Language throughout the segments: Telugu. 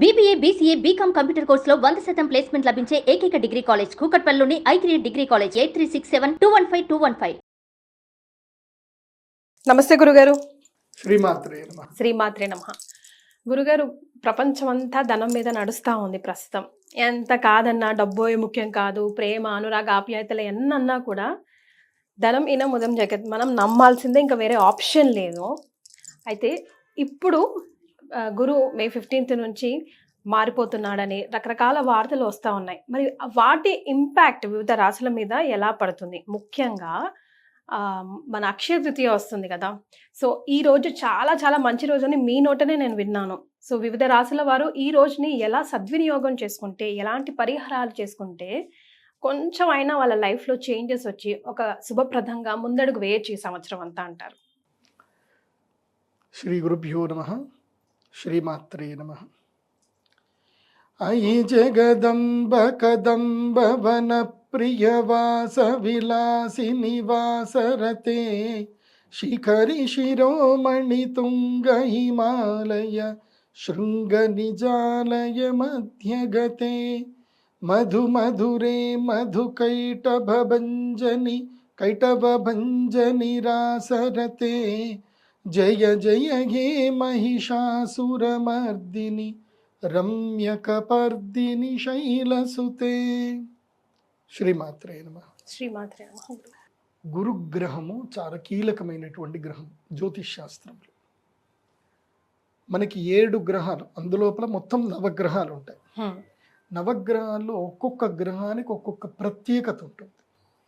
BBA, BCA, BCom కంప్యూటర్ కోర్సులో 100% ప్లేస్మెంట్ లభించే ఏకైక డిగ్రీ కాలేజ్ కూకట్పల్లిలోని I3 డిగ్రీ కాలేజ్ 8367215215. నమస్తే గురుగారు. శ్రీమాత్రే నమః. గురుగారు, ప్రపంచమంతా ధనం మీద నడుస్తూ ఉంది ప్రస్తుతం. ఎంత కాదన్నా డబ్బోయే ముఖ్యం కాదు, ప్రేమ అనురాగ ఆప్యాయతలు ఎన్నన్నా కూడా ధనం ఇనం ఉదం జగత్, మనం నమ్మాల్సిందే, ఇంకా వేరే ఆప్షన్ లేదు. అయితే ఇప్పుడు గురు మే 15th నుంచి మారిపోతున్నాడని రకరకాల వార్తలు వస్తూ ఉన్నాయి. మరి వాటి ఇంపాక్ట్ వివిధ రాశుల మీద ఎలా పడుతుంది? ముఖ్యంగా మన అక్షయ తృతీయ వస్తుంది కదా. సో ఈ రోజు చాలా చాలా మంచి రోజు అని మీ నోటనే నేను విన్నాను. సో వివిధ రాశుల వారు ఈ రోజుని ఎలా సద్వినియోగం చేసుకుంటే, ఎలాంటి పరిహారాలు చేసుకుంటే కొంచెం అయినా వాళ్ళ లైఫ్లో చేంజెస్ వచ్చి ఒక శుభప్రదంగా ముందడుగు వేయచ్చు ఈ సంవత్సరం అంతా అంటారు? శ్రీ గురుభ్యో నమః. శ్రీమాత్రే నమః. అయి జగదంబ కదంబ వన ప్రియవాస విలాసి నివాసరతే శిఖరి శిరోమణి తుంగ హిమాలయ శృంగ నిజాలయ మధ్యగతే మధు మధురే మధు కైటభంజని రాసరతే జయ జయ హే మహిషాసురమర్దిని రమ్యకపర్దిని శైలసుతే. శ్రీమాత్రే నమః. శ్రీమాత్రే నమః. గురుగ్రహము చాలా కీలకమైనటువంటి గ్రహం జ్యోతిష్ శాస్త్రంలో. మనకి 7 గ్రహాలు, అందులోపల మొత్తం 9 గ్రహాలు ఉంటాయి. 9 ఒక్కొక్క గ్రహానికి ఒక్కొక్క ప్రత్యేకత ఉంటుంది.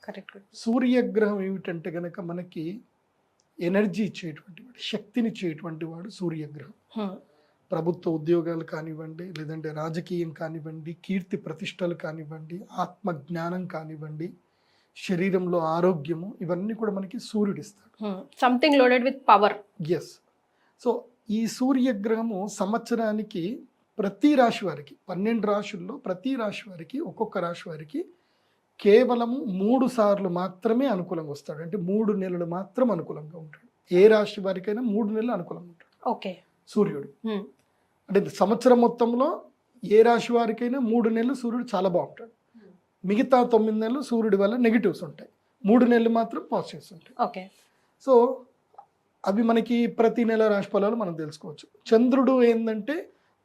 కరెక్ట్. సూర్యగ్రహం ఏమిటంటే గనక మనకి ఎనర్జీ ఇచ్చేటువంటి వాడు, శక్తిని ఇచ్చేటువంటి వాడు సూర్యగ్రహం. ప్రభుత్వ ఉద్యోగాలు కానివ్వండి, లేదంటే రాజకీయం కానివ్వండి, కీర్తి ప్రతిష్టలు కానివ్వండి, ఆత్మజ్ఞానం కానివ్వండి, శరీరంలో ఆరోగ్యము, ఇవన్నీ కూడా మనకి సూర్యుడిస్తాడు. Something loaded with power. Yes. So ఈ సూర్యగ్రహము సంవత్సరానికి ప్రతి రాశి వారికి, 12 రాశుల్లో ప్రతి రాశి వారికి, ఒక్కొక్క రాశి వారికి కేవలము 3 సార్లు మాత్రమే అనుకూలంగా వస్తాడు. అంటే 3 నెలలు మాత్రం అనుకూలంగా ఉంటాడు. ఏ రాశి వారికైనా 3 నెలలు అనుకూలంగా ఉంటాడు. ఓకే. సూర్యుడు అంటే సంవత్సరం మొత్తంలో ఏ రాశి వారికైనా 3 నెలలు సూర్యుడు చాలా బాగుంటాడు. మిగతా 9 నెలలు సూర్యుడి వల్ల నెగిటివ్స్ ఉంటాయి, 3 నెలలు మాత్రం పాజిటివ్స్ ఉంటాయి. ఓకే. సో అవి మనకి ప్రతి నెల రాశి ఫలాలు మనం తెలుసుకోవచ్చు. చంద్రుడు ఏంటంటే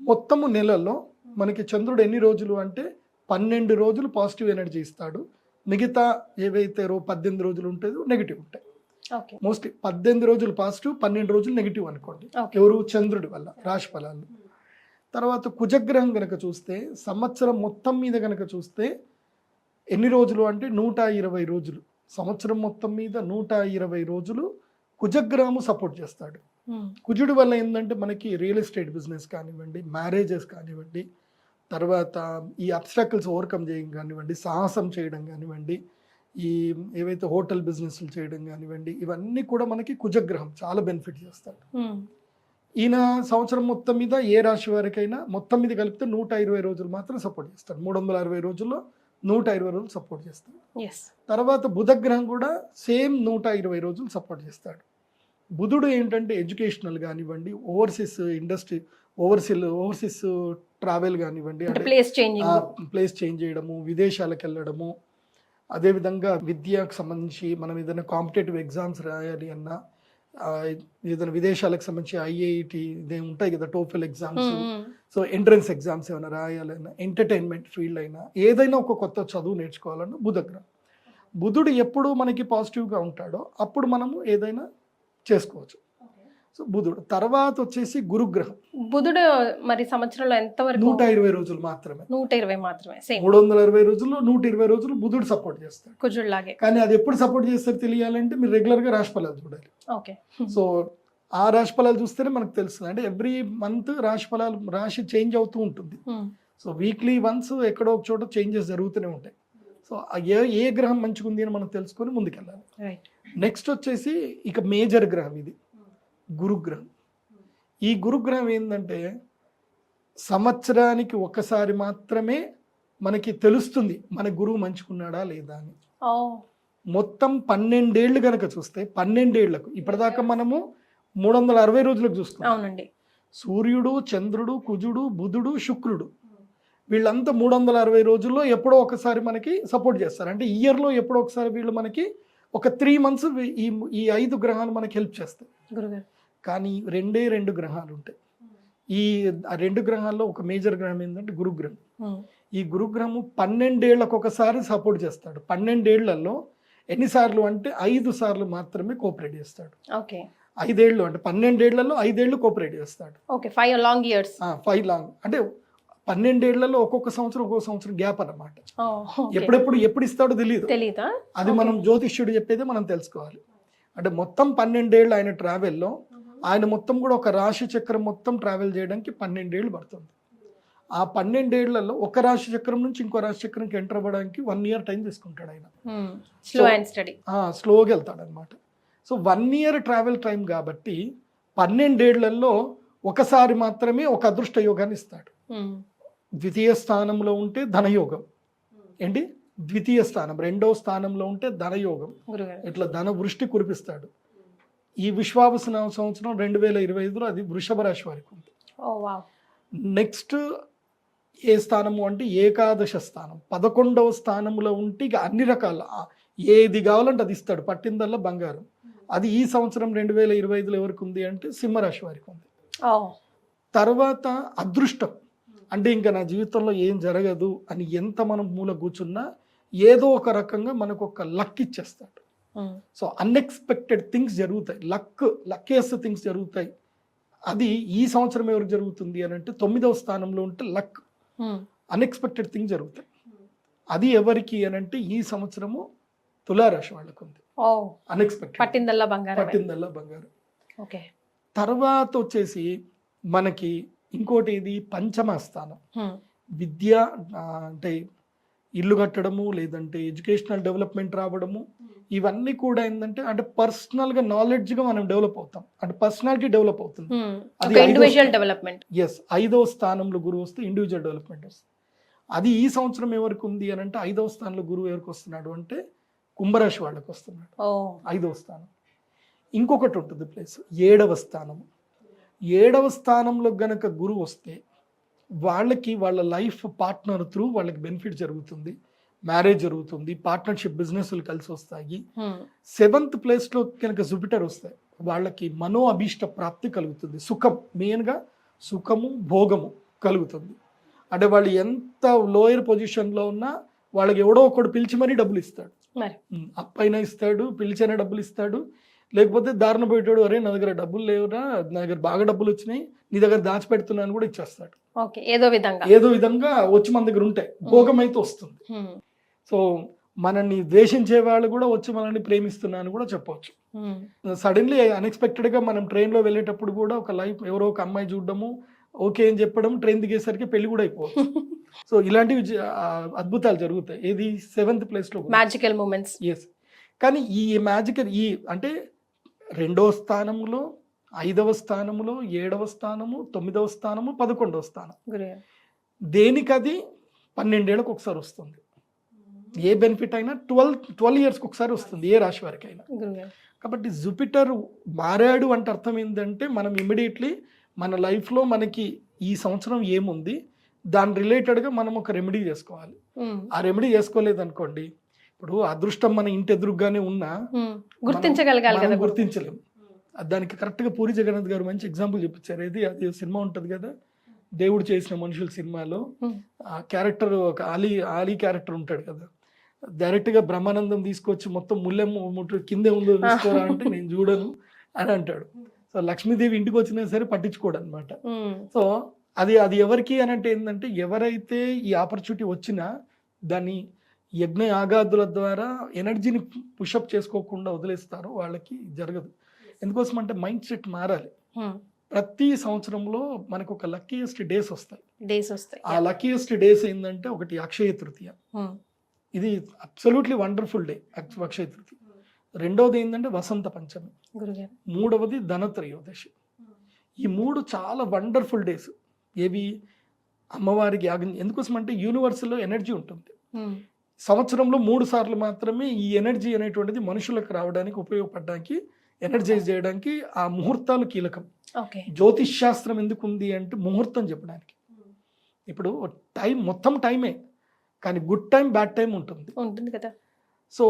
మొత్తము నెలలో మనకి చంద్రుడు ఎన్ని రోజులు అంటే 12 రోజులు పాజిటివ్ ఎనర్జీ ఇస్తాడు. మిగతా ఏవైతే 18 రోజులు ఉంటుందో నెగిటివ్ ఉంటాయి. మోస్ట్లీ 18 రోజులు పాజిటివ్, 12 రోజులు నెగిటివ్ అనుకోండి. ఎవరు? చంద్రుడి వల్ల రాశి ఫలాలు. తర్వాత కుజగ్రహం కనుక చూస్తే సంవత్సరం మొత్తం మీద కనుక చూస్తే ఎన్ని రోజులు అంటే 120 రోజులు. సంవత్సరం మొత్తం మీద 120 రోజులు కుజగ్రహము సపోర్ట్ చేస్తాడు. కుజుడి వల్ల ఏంటంటే మనకి రియల్ ఎస్టేట్ బిజినెస్ కానివ్వండి, మ్యారేజెస్ కానివ్వండి, తర్వాత ఈ అబ్స్ట్రాకిల్స్ ఓవర్కమ్ చేయడం కానివ్వండి, సాహసం చేయడం కానివ్వండి, ఈ ఏవైతే హోటల్ బిజినెస్లు చేయడం కానివ్వండి, ఇవన్నీ కూడా మనకి కుజగ్రహం చాలా బెనిఫిట్ చేస్తాడు. ఈయన సంవత్సరం మొత్తం మీద ఏ రాశి వారికైనా మొత్తం మీద కలిపితే 120 రోజులు మాత్రం సపోర్ట్ చేస్తాడు. 360 రోజుల్లో 120 రోజులు సపోర్ట్ చేస్తాడు. తర్వాత బుధగ్రహం కూడా సేమ్ 120 రోజులు సపోర్ట్ చేస్తాడు. బుధుడు ఏంటంటే ఎడ్యుకేషనల్ కానివ్వండి, ఓవర్సీస్ ఇండస్ట్రీ, ఓవర్సీస్ ట్రావెల్ కానివ్వండి, ప్లేస్ చేంజ్ చేయడము, విదేశాలకు వెళ్ళడము, అదేవిధంగా విద్యకు సంబంధించి మనం ఏదైనా కాంపిటేటివ్ ఎగ్జామ్స్ రాయాలి అన్నా, ఏదైనా విదేశాలకు సంబంధించి IIT ఇదే ఉంటాయి కదా, TOEFL exams, so entrance exams ఏమైనా రాయాలన్నా, ఎంటర్టైన్మెంట్ ఫీల్డ్ అయినా, ఏదైనా ఒక కొత్త చదువు నేర్చుకోవాలన్నా బుధగ్రహం. బుధుడు ఎప్పుడు మనకి పాజిటివ్గా ఉంటాడో అప్పుడు మనము ఏదైనా చేసుకోవచ్చు. సో బుధుడు తర్వాత వచ్చేసి గురుగ్రహం. బుధుడు మరి సంవత్సరంలో ఎంతవరకు? 120 రోజులు మాత్రమే. 120 మాత్రమే. 360 రోజుల్లో 120 రోజులు బుధుడు సపోర్ట్ చేస్తాడు, కుజుడులాగే. కానీ అది ఎప్పుడు సపోర్ట్ చేస్తారో తెలియాలంటే మీరు రెగ్యులర్గా రాశి ఫలాలు చూడాలి. ఓకే. సో ఆ రాశి ఫలాలు చూస్తేనే మనకు తెలుస్తుంది. అంటే ఎవ్రీ మంత్ రాశి చేంజ్ అవుతూ ఉంటుంది. సో వీక్లీ వన్స్ ఎక్కడో ఒక చోట చేంజెస్ జరుగుతూనే ఉంటాయి. సో ఏ గ్రహం మంచిగా ఉంది అని మనం తెలుసుకొని ముందుకెళ్ళాలి. నెక్స్ట్ వచ్చేసి ఇక మేజర్ గ్రహం ఇది గురుగ్రహం. ఈ గురుగ్రహం ఏంటంటే సంవత్సరానికి ఒకసారి మాత్రమే మనకి తెలుస్తుంది మన గురువు మంచుకున్నాడా లేదా అని. మొత్తం 12 ఏళ్ళు కనుక చూస్తే 12 ఏళ్లకు ఇప్పటిదాకా మనము 360 రోజులకు చూసుకున్నాం. అవునండి. సూర్యుడు, చంద్రుడు, కుజుడు, బుధుడు, శుక్రుడు వీళ్ళంతా 360 రోజుల్లో ఎప్పుడో ఒకసారి మనకి సపోర్ట్ చేస్తారు. అంటే ఇయర్లో ఎప్పుడో ఒకసారి వీళ్ళు మనకి ఒక 3 months ఈ 5 గ్రహాలు మనకి హెల్ప్ చేస్తాయి. గురుగారు. కానీ 2 గ్రహాలు ఉంటాయి. ఈ 2 గ్రహాల్లో ఒక మేజర్ గ్రహం ఏంటంటే గురుగ్రహం. ఈ గురుగ్రహము 12 ఏళ్లకు ఒకసారి సపోర్ట్ చేస్తాడు. 12 ఏళ్లలో ఎన్నిసార్లు అంటే 5 సార్లు మాత్రమే కోఆపరేట్ చేస్తాడు. ఓకే. 5 ఏళ్ళు అంటే 12 ఏళ్లలో 5 ఏళ్ళు కోఆపరేట్ చేస్తాడు. Okay, 5 long years. 5 లాంగ్ అంటే 12 ఏళ్లలో ఒక్కొక్క సంవత్సరం గ్యాప్ అన్నమాట. ఓకే. ఎప్పుడు ఇస్తాడో తెలియదు. తెలీదా? అది మనం జ్యోతిష్యుడు చెప్పేదే మనం తెలుసుకోవాలి. అంటే మొత్తం 12 ఏళ్ళు ఆయన ట్రావెల్లో ఆయన మొత్తం కూడా ఒక రాశి చక్రం మొత్తం ట్రావెల్ చేయడానికి 12 ఏళ్ళు పడుతుంది. ఆ 12 ఏళ్లలో ఒక రాశి చక్రం నుంచి ఇంకో రాశి చక్రంకి ఎంటర్ అవ్వడానికి 1 year టైం తీసుకుంటాడు ఆయన. Slow and study. స్లోగా వెళ్తాడు అనమాట. సో 1 year ట్రావెల్ టైం కాబట్టి 12 ఏళ్లలో ఒకసారి మాత్రమే ఒక అదృష్ట యోగాన్ని ఇస్తాడు. ద్వితీయ స్థానంలో ఉంటే ధనయోగం. ఏంటి? ద్వితీయ స్థానం, 2వ స్థానంలో ఉంటే ధనయోగం. ఇట్లా ధన వృష్టి కురిపిస్తాడు. ఈ విశ్వావసన సంవత్సరం 2025లో అది వృషభ రాశి వారికి ఉంది. నెక్స్ట్ ఏ స్థానము అంటే ఏకాదశ స్థానం, 11వ స్థానంలో ఉంటే ఇక అన్ని రకాల ఏది కావాలంటే అది ఇస్తాడు, పట్టిందల్లా బంగారం. అది ఈ సంవత్సరం 2025లో ఎవరికి ఉంది అంటే సింహరాశి వారికి ఉంది. తర్వాత అదృష్టం అంటే ఇంకా నా జీవితంలో ఏం జరగదు అని ఎంత మనం మూల కూర్చున్నా ఏదో ఒక రకంగా మనకు ఒక లక్ ఇచ్చేస్తాడు. సో అన్ఎక్స్పెక్టెడ్ థింగ్స్ జరుగుతాయి, లక్కియస్ట్ థింగ్స్ జరుగుతాయి. అది ఈ సంవత్సరం ఎవరికి జరుగుతుంది అని అంటే 9వ స్థానంలో ఉంటే లక్, అన్ఎక్స్పెక్టెడ్ థింగ్స్ జరుగుతాయి. అది ఎవరికి అని అంటే ఈ సంవత్సరము తులారాశి వాళ్ళకు ఉంది. అన్ఎక్స్పెక్టెడ్, పట్టిందల్లా బంగారం. ఓకే. తర్వాత వచ్చేసి మనకి ఇంకోటి ఇది పంచమ స్థానం, విద్య అంటే ఇల్లు కట్టడము లేదంటే ఎడ్యుకేషనల్ డెవలప్మెంట్ రావడము, ఇవన్నీ కూడా ఏంటంటే అంటే పర్సనల్గా నాలెడ్జ్గా మనం డెవలప్ అవుతాం, అంటే పర్సనాలిటీ డెవలప్ అవుతుంది. Individual development. 5వ స్థానంలో గురువు వస్తే ఇండివిజువల్ డెవలప్మెంట్ వస్తుంది. అది ఈ సంవత్సరం ఎవరికి ఉంది అని అంటే 5వ స్థానంలో గురువు ఎవరికి వస్తున్నాడు అంటే కుంభరాశి వాళ్ళకి వస్తున్నాడు, 5వ స్థానం. ఇంకొకటి ఉంటుంది ప్లేస్ 7వ స్థానం. 7వ స్థానంలో గనక గురువు వస్తే వాళ్ళకి వాళ్ళ లైఫ్ పార్ట్నర్ త్రూ వాళ్ళకి బెనిఫిట్ జరుగుతుంది, మ్యారేజ్ జరుగుతుంది, పార్ట్నర్షిప్ బిజినెస్లు కలిసి వస్తాయి. 7th ప్లేస్లో కనుక జూపిటర్ వస్తాయి వాళ్ళకి మనో అభీష్ట ప్రాప్తి కలుగుతుంది, సుఖం, మెయిన్గా సుఖము భోగము కలుగుతుంది. అంటే వాళ్ళు ఎంత లోయర్ పొజిషన్లో ఉన్నా వాళ్ళకి ఎవడో ఒకడు పిలిచి మరీ డబ్బులు ఇస్తాడు, అప్పైనా ఇస్తాడు, పిలిచైనా డబ్బులు ఇస్తాడు. లేకపోతే దారిన పోయేటాడు, అరే నా దగ్గర డబ్బులు లేవురా, నా దగ్గర బాగా డబ్బులు వచ్చినాయి, నీ దగ్గర దాచిపెడుతున్నాను కూడా ఇచ్చేస్తాడు. ఏదో విధంగా వచ్చి మన దగ్గర ఉంటాయి, భోగం అయితే వస్తుంది. సో మనల్ని ద్వేషించే వాళ్ళు కూడా వచ్చి మనల్ని ప్రేమిస్తున్నాను కూడా చెప్పవచ్చు. సడన్లీ అన్ఎక్స్పెక్టెడ్గా మనం ట్రైన్లో వెళ్ళేటప్పుడు కూడా ఒక లైఫ్ ఎవరో ఒక అమ్మాయి చూడడము, ఓకే అని చెప్పడం, ట్రైన్ దిగేసరికి పెళ్లి కూడా అయిపోవచ్చు. సో ఇలాంటివి అద్భుతాలు జరుగుతాయి. ఇది 7th ప్లేస్లో మ్యాజికల్ మూమెంట్స్. ఎస్. కానీ ఈ మ్యాజికల్ అంటే 2వ స్థానంలో, 5వ స్థానంలో, 7వ స్థానము, 9వ స్థానము, 11వ స్థానం, దేనికి అది 12 ఏళ్ళకి ఒకసారి వస్తుంది. ఏ బెనిఫిట్ అయినా 12 yearsకి ఒకసారి వస్తుంది ఏ రాశి వారికి అయినా. కాబట్టి జూపిటర్ మారాడు అంటే అర్థం ఏంటంటే మనం ఇమ్మీడియట్లీ మన లైఫ్లో మనకి ఈ సంవత్సరం ఏముంది దాని రిలేటెడ్గా మనం ఒక రెమెడీ చేసుకోవాలి. ఆ రెమెడీ చేసుకోలేదు అనుకోండి, ఇప్పుడు అదృష్టం మన ఇంటి ఎదురుగానే ఉన్నా గుర్తించలేము. దానికి కరెక్ట్గా పూరి జగన్నాథ్ గారు మంచి ఎగ్జాంపుల్ చూపించారు. అది సినిమా ఉంటుంది కదా, దేవుడు చేసిన మనుషుల సినిమాలో ఆ క్యారెక్టర్ ఒక ఆలీ క్యారెక్టర్ ఉంటాడు కదా, డైరెక్ట్గా బ్రహ్మానందం తీసుకొచ్చి మొత్తం ముల్లెమ్మ కిందే ఉందో చూసుకోరా అంటే నేను చూడను అని అంటాడు. సో లక్ష్మీదేవి ఇంటికి వచ్చినా సరే పట్టించుకోడు అనమాట. సో అది ఎవరికి అని అంటే ఏంటంటే ఎవరైతే ఈ ఆపర్చునిటీ వచ్చినా దాన్ని యజ్ఞ యాగాదుల ద్వారా ఎనర్జీని పుషప్ చేసుకోకుండా వదిలేస్తారో వాళ్ళకి జరగదు. ఎందుకోసం అంటే మైండ్ సెట్ మారాలి. ప్రతి సంవత్సరంలో మనకు ఒక లక్కీయెస్ట్ డేస్ వస్తాయి. ఆ లక్కీయెస్ట్ డేస్ ఏంటంటే ఒకటి అక్షయ తృతీయ, ఇది absolutely wonderful day Akshaya Tritiya. 2వది ఏంటంటే వసంత పంచమి, 3వది ధనత్రయోదశి. ఈ 3 చాలా వండర్ఫుల్ డేస్. ఏవి? అమ్మవారికి యాగం. ఎందుకోసం అంటే యూనివర్స్లో ఎనర్జీ ఉంటుంది. సంవత్సరంలో 3 సార్లు మాత్రమే ఈ ఎనర్జీ అనేటువంటిది మనుషులకు రావడానికి ఉపయోగపడడానికి ఎనర్జైజ్ చేయడానికి ఆ ముహూర్తాలు కీలకం. ఓకే. జ్యోతిష్ శాస్త్రం ఎందుకు ఉంది అంటే ముహూర్తం చెప్పడానికి. ఇప్పుడు టైం మొత్తం టైమే, కానీ గుడ్ టైం బ్యాడ్ టైం ఉంటుంది. ఉంటుంది కదా. సో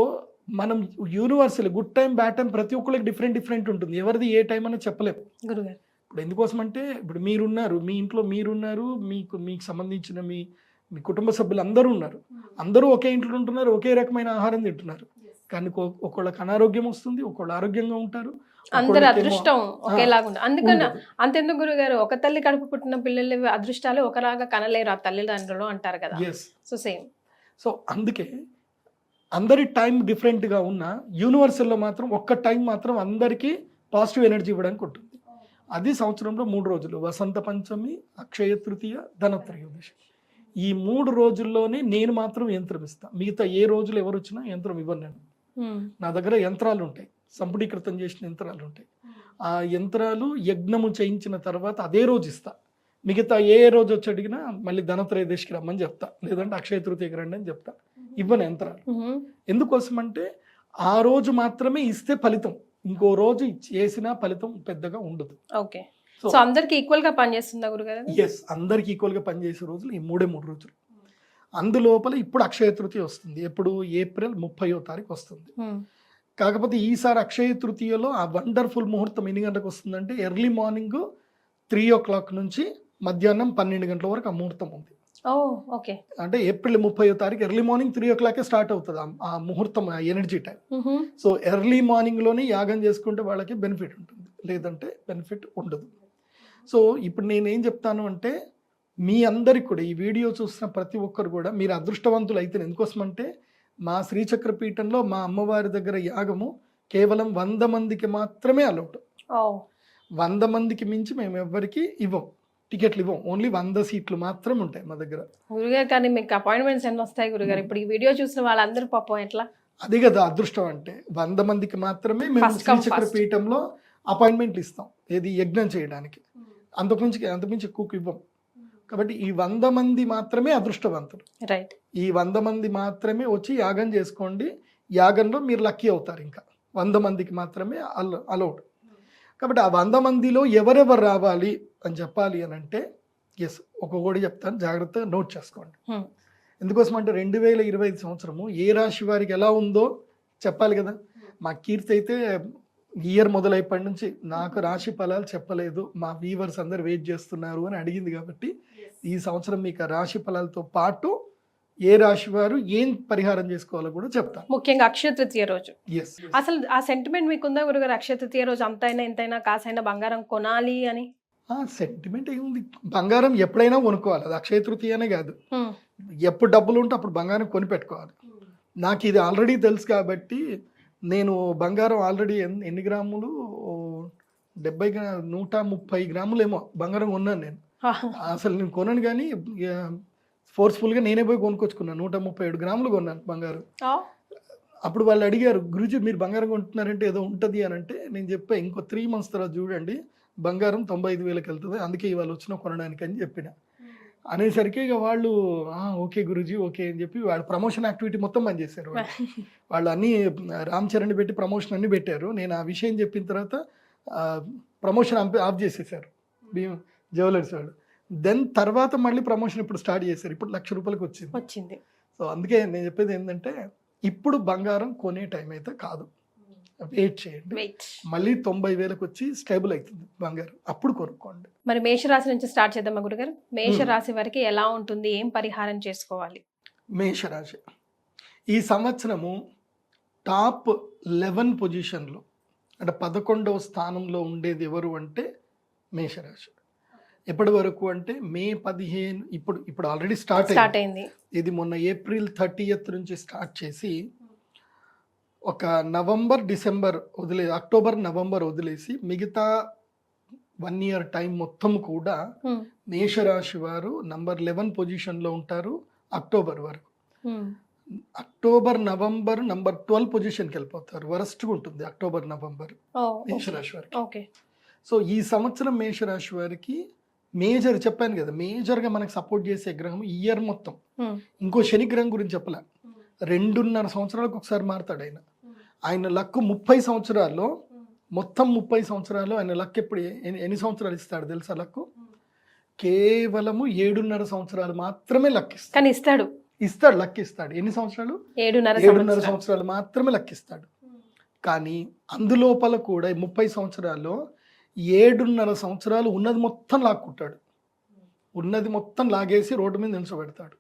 మనం universal good time bad time ప్రతి ఒక్కరికి డిఫరెంట్ ఉంటుంది. ఎవరిది ఏ టైం అని చెప్పలేము. గురుగారు ఇప్పుడు ఎందుకోసం అంటే ఇప్పుడు మీరున్నారు, మీ ఇంట్లో మీరున్నారు, మీకు సంబంధించిన మీ కుటుంబ సభ్యులు అందరూ ఉన్నారు. అందరూ ఒకే ఇంట్లో ఉంటున్నారు, ఒకే రకమైన ఆహారం తింటున్నారు. కానీ ఒకళ్ళకి అనారోగ్యం వస్తుంది, ఒకళ్ళు ఆరోగ్యంగా ఉంటారు. అందరి అదృష్టం ఒకేలాగా ఉంది. అందుకని అంతెందుకు గురుగారు, ఒక తల్లి కడుపు పుట్టిన పిల్లల అదృష్టాలు ఒకలాగా కనలేరు ఆ తల్లిదండ్రులు అంటారు కదా. So same. సో అందుకే అందరి టైం డిఫరెంట్గా ఉన్న యూనివర్సల్లో మాత్రం ఒక్క టైం మాత్రం అందరికీ పాజిటివ్ ఎనర్జీ ఇవ్వడానికి ఉంటుంది. అది సంవత్సరంలో 3 రోజులు, వసంత పంచమి, అక్షయ తృతీయ, ధనత్రయోదశి. ఈ 3 రోజుల్లోనే నేను మాత్రం యంత్రం ఇస్తాను. మిగతా ఏ రోజులు ఎవరు వచ్చినా యంత్రం ఇవ్వను నేను. నా దగ్గర యంత్రాలు ఉంటాయి, సంపుటీకృతం చేసిన యంత్రాలు ఉంటాయి. ఆ యంత్రాలు యజ్ఞము చేయించిన తర్వాత అదే రోజు ఇస్తా. మిగతా ఏ రోజు వచ్చి అడిగినా మళ్ళీ ధనత్రయోదశికి రమ్మని చెప్తా, లేదంటే అక్షయ తృతీయకి రండి అని చెప్తా. ఇవ్వను యంత్రాలు. ఎందుకోసం అంటే ఆ రోజు మాత్రమే ఇస్తే ఫలితం, ఇంకో రోజు చేసినా ఫలితం పెద్దగా ఉండదు. ఓకే. సో అందరికి ఈక్వల్ గా పనిచేస్తుందా గురుగారు? ఎస్, అందరికి ఈక్వల్ గా పనిచేసే రోజులు ఈ 3 రోజులు. అందులోపల ఇప్పుడు అక్షయ తృతీయ వస్తుంది. ఎప్పుడు? ఏప్రిల్ 30వ తారీఖు వస్తుంది. కాకపోతే ఈసారి అక్షయ తృతీయలో ఆ వండర్ఫుల్ ముహూర్తం ఎన్ని గంటలకు వస్తుందంటే ఎర్లీ మార్నింగ్ 3 o'clock నుంచి మధ్యాహ్నం 12 గంటల వరకు ఆ ముహూర్తం ఉంది. ఓకే. అంటే ఏప్రిల్ 30వ తారీఖు ఎర్లీ మార్నింగ్ 3 o'clock స్టార్ట్ అవుతుంది ఆ ముహూర్తం, ఆ energy time. So early morning లోనే యాగం చేసుకుంటే వాళ్ళకి బెనిఫిట్ ఉంటుంది, లేదంటే బెనిఫిట్ ఉండదు. సో ఇప్పుడు నేనేం చెప్తాను అంటే మీ అందరికి కూడా, ఈ వీడియో చూస్తున్న ప్రతి ఒక్కరు కూడా మీరు అదృష్టవంతులు అయితే. ఎందుకోసం అంటే మా శ్రీచక్ర పీఠంలో మా అమ్మవారి దగ్గర యాగము కేవలం 100 మందికి మాత్రమే అలౌడ్. 100 మందికి మించి మేము ఎవ్వరికి ఇవ్వం, టికెట్లు ఇవ్వం. ఓన్లీ 100 సీట్లు మాత్రమే ఉంటాయి మా దగ్గర. గురుగారు కానీ మీకు అపాయింట్మెంట్స్ ఎన్ని వస్తాయి గురుగారు? ఇప్పుడు ఈ వీడియో చూసిన వాళ్ళందరూ పాపం ఎట్లా? అదే కదా అదృష్టం అంటే, 100 మందికి మాత్రమే మేము శ్రీచక్ర పీఠంలో అపాయింట్మెంట్లు ఇస్తాం, ఏది యజ్ఞం చేయడానికి. అంతకుమించి ఎక్కువకి ఇవ్వం. కాబట్టి ఈ 100 మంది మాత్రమే అదృష్టవంతులు. రైట్. ఈ 100 మంది మాత్రమే వచ్చి యాగం చేసుకోండి. యాగంలో మీరు లక్కీ అవుతారు. ఇంకా 100 మందికి మాత్రమే అలౌడ్. కాబట్టి ఆ 100 మందిలో ఎవరెవరు రావాలి అని చెప్పాలి అని అంటే, ఎస్, ఒక్కొక్కటి చెప్తాను, జాగ్రత్తగా నోట్ చేసుకోండి. ఎందుకోసం అంటే 2025 సంవత్సరము ఏ రాశి వారికి ఎలా ఉందో చెప్పాలి కదా. మా కీర్తి అయితే ఇయర్ మొదలైప్పటి నుంచి నాకు రాశి ఫలాలు చెప్పలేదు, మా వీవర్స్ అందరు వెయిట్ చేస్తున్నారు అని అడిగింది. కాబట్టి ఈ సంవత్సరం మీకు రాశి ఫలాలతో పాటు ఏ రాశి వారు ఏం పరిహారం చేసుకోవాలో కూడా చెప్తాను, ముఖ్యంగా అక్షయ తృతీయ రోజు. ఎస్. అసలు ఆ సెంటిమెంట్ మీకుందా గురుగారు? అక్షయ తృతీయ రోజు అంతైనా ఇంతైనా కాసైనా బంగారం కొనాలి అని సెంటిమెంట్ ఏముంది, బంగారం ఎప్పుడైనా కొనుక్కోవాలి. అది అక్షయ తృతీయ అనే కాదు, ఎప్పుడు డబ్బులు ఉంటే అప్పుడు బంగారం కొని పెట్టుకోవాలి. నాకు ఇది ఆల్రెడీ తెలుసు కాబట్టి నేను బంగారం ఆల్రెడీ ఎన్ని గ్రాములు, 130 గ్రాములు ఏమో బంగారం కొన్నాను నేను. అసలు నేను కొనను, కానీ ఫోర్స్ఫుల్గా నేనే పోయి కొనుక్కొచ్చుకున్నాను. 137 గ్రాములు కొన్నాను బంగారం. అప్పుడు వాళ్ళు అడిగారు, గురుజీ మీరు బంగారం కొంటున్నారంటే ఏదో ఉంటుంది అని అంటే, నేను చెప్పా ఇంకో 3 months తర్వాత చూడండి బంగారం 95,000కి వెళ్తుంది, అందుకే ఇవాళ వచ్చిన కొనడానికి అని చెప్పిన. అనేసరికి ఇక వాళ్ళు ఓకే గురుజీ ఓకే అని చెప్పి వాళ్ళు ప్రమోషన్ యాక్టివిటీ మొత్తం బంద్ చేశారు. వాళ్ళు అన్నీ రామ్ చరణ్ పెట్టి ప్రమోషన్ అన్ని పెట్టారు. నేను ఆ విషయం చెప్పిన తర్వాత ప్రమోషన్ ఆఫ్ చేసేసారు జ్యువెలర్స్ వాళ్ళు. దెన్ తర్వాత మళ్ళీ ప్రమోషన్ ఇప్పుడు స్టార్ట్ చేశారు. ఇప్పుడు ₹1,00,000 వచ్చింది. సో అందుకే నేను చెప్పేది ఏంటంటే, ఇప్పుడు బంగారం కొనే టైం అయితే కాదు, వెయిట్ చేయండి. మళ్ళీ 90,000కి వచ్చి స్టేబుల్ అవుతుంది బంగారం, అప్పుడు కొనుక్కోండి. మరి మేషరాశి నుంచి స్టార్ట్ చేద్దామా గురుగారు? మేషరాశి వారికి ఎలా ఉంటుంది, ఏం పరిహారం చేసుకోవాలి? మేషరాశి ఈ సంవత్సరము టాప్ 11 పొజిషన్లో, అంటే 11వ స్థానంలో ఉండేది ఎవరు అంటే మేషరాశి. ఎప్పటి వరకు అంటే మే 15, ఇప్పుడు ఆల్రెడీ స్టార్ట్ అయింది. ఇది మొన్న ఏప్రిల్ 30th నుంచి స్టార్ట్ చేసి ఒక నవంబర్ డిసెంబర్ అక్టోబర్ నవంబర్ వదిలేసి మిగతా 1 year టైం మొత్తం కూడా మేషరాశి వారు నంబర్ 11 పొజిషన్లో ఉంటారు అక్టోబర్ వరకు. అక్టోబర్ నవంబర్ నంబర్ 12 పొజిషన్కి వెళ్ళిపోతారు. వరస్ట్గా ఉంటుంది అక్టోబర్ నవంబర్ మేషరాశి వారికి. సో ఈ సంవత్సరం మేషరాశి వారికి మేజర్ చెప్పాను కదా, మేజర్గా మనకు సపోర్ట్ చేసే గ్రహం ఇయర్ మొత్తం. ఇంకో శని గ్రహం గురించి చెప్పలే, 2.5 సంవత్సరాలకు ఒకసారి మారుతాడు ఆయన. ఆయన లక్ 30 సంవత్సరాల్లో మొత్తం 30 సంవత్సరాలు ఆయన లక్ ఎప్పుడు ఎన్ని సంవత్సరాలు ఇస్తాడు తెలుసా లక్? కేవలము 7.5 సంవత్సరాలు మాత్రమే లక్ ఇస్తాడు. కానీ ఇస్తాడు లక్ ఇస్తాడు. ఎన్ని సంవత్సరాలు? 7.5 సంవత్సరాలు మాత్రమే లక్ ఇస్తాడు. కానీ అందులోపల కూడా 30 సంవత్సరాల్లో 7.5 సంవత్సరాలు ఉన్నది మొత్తం లాక్కుంటాడు. ఉన్నది మొత్తం లాగేసి రోడ్డు మీద నిల్చోబెడతాడు.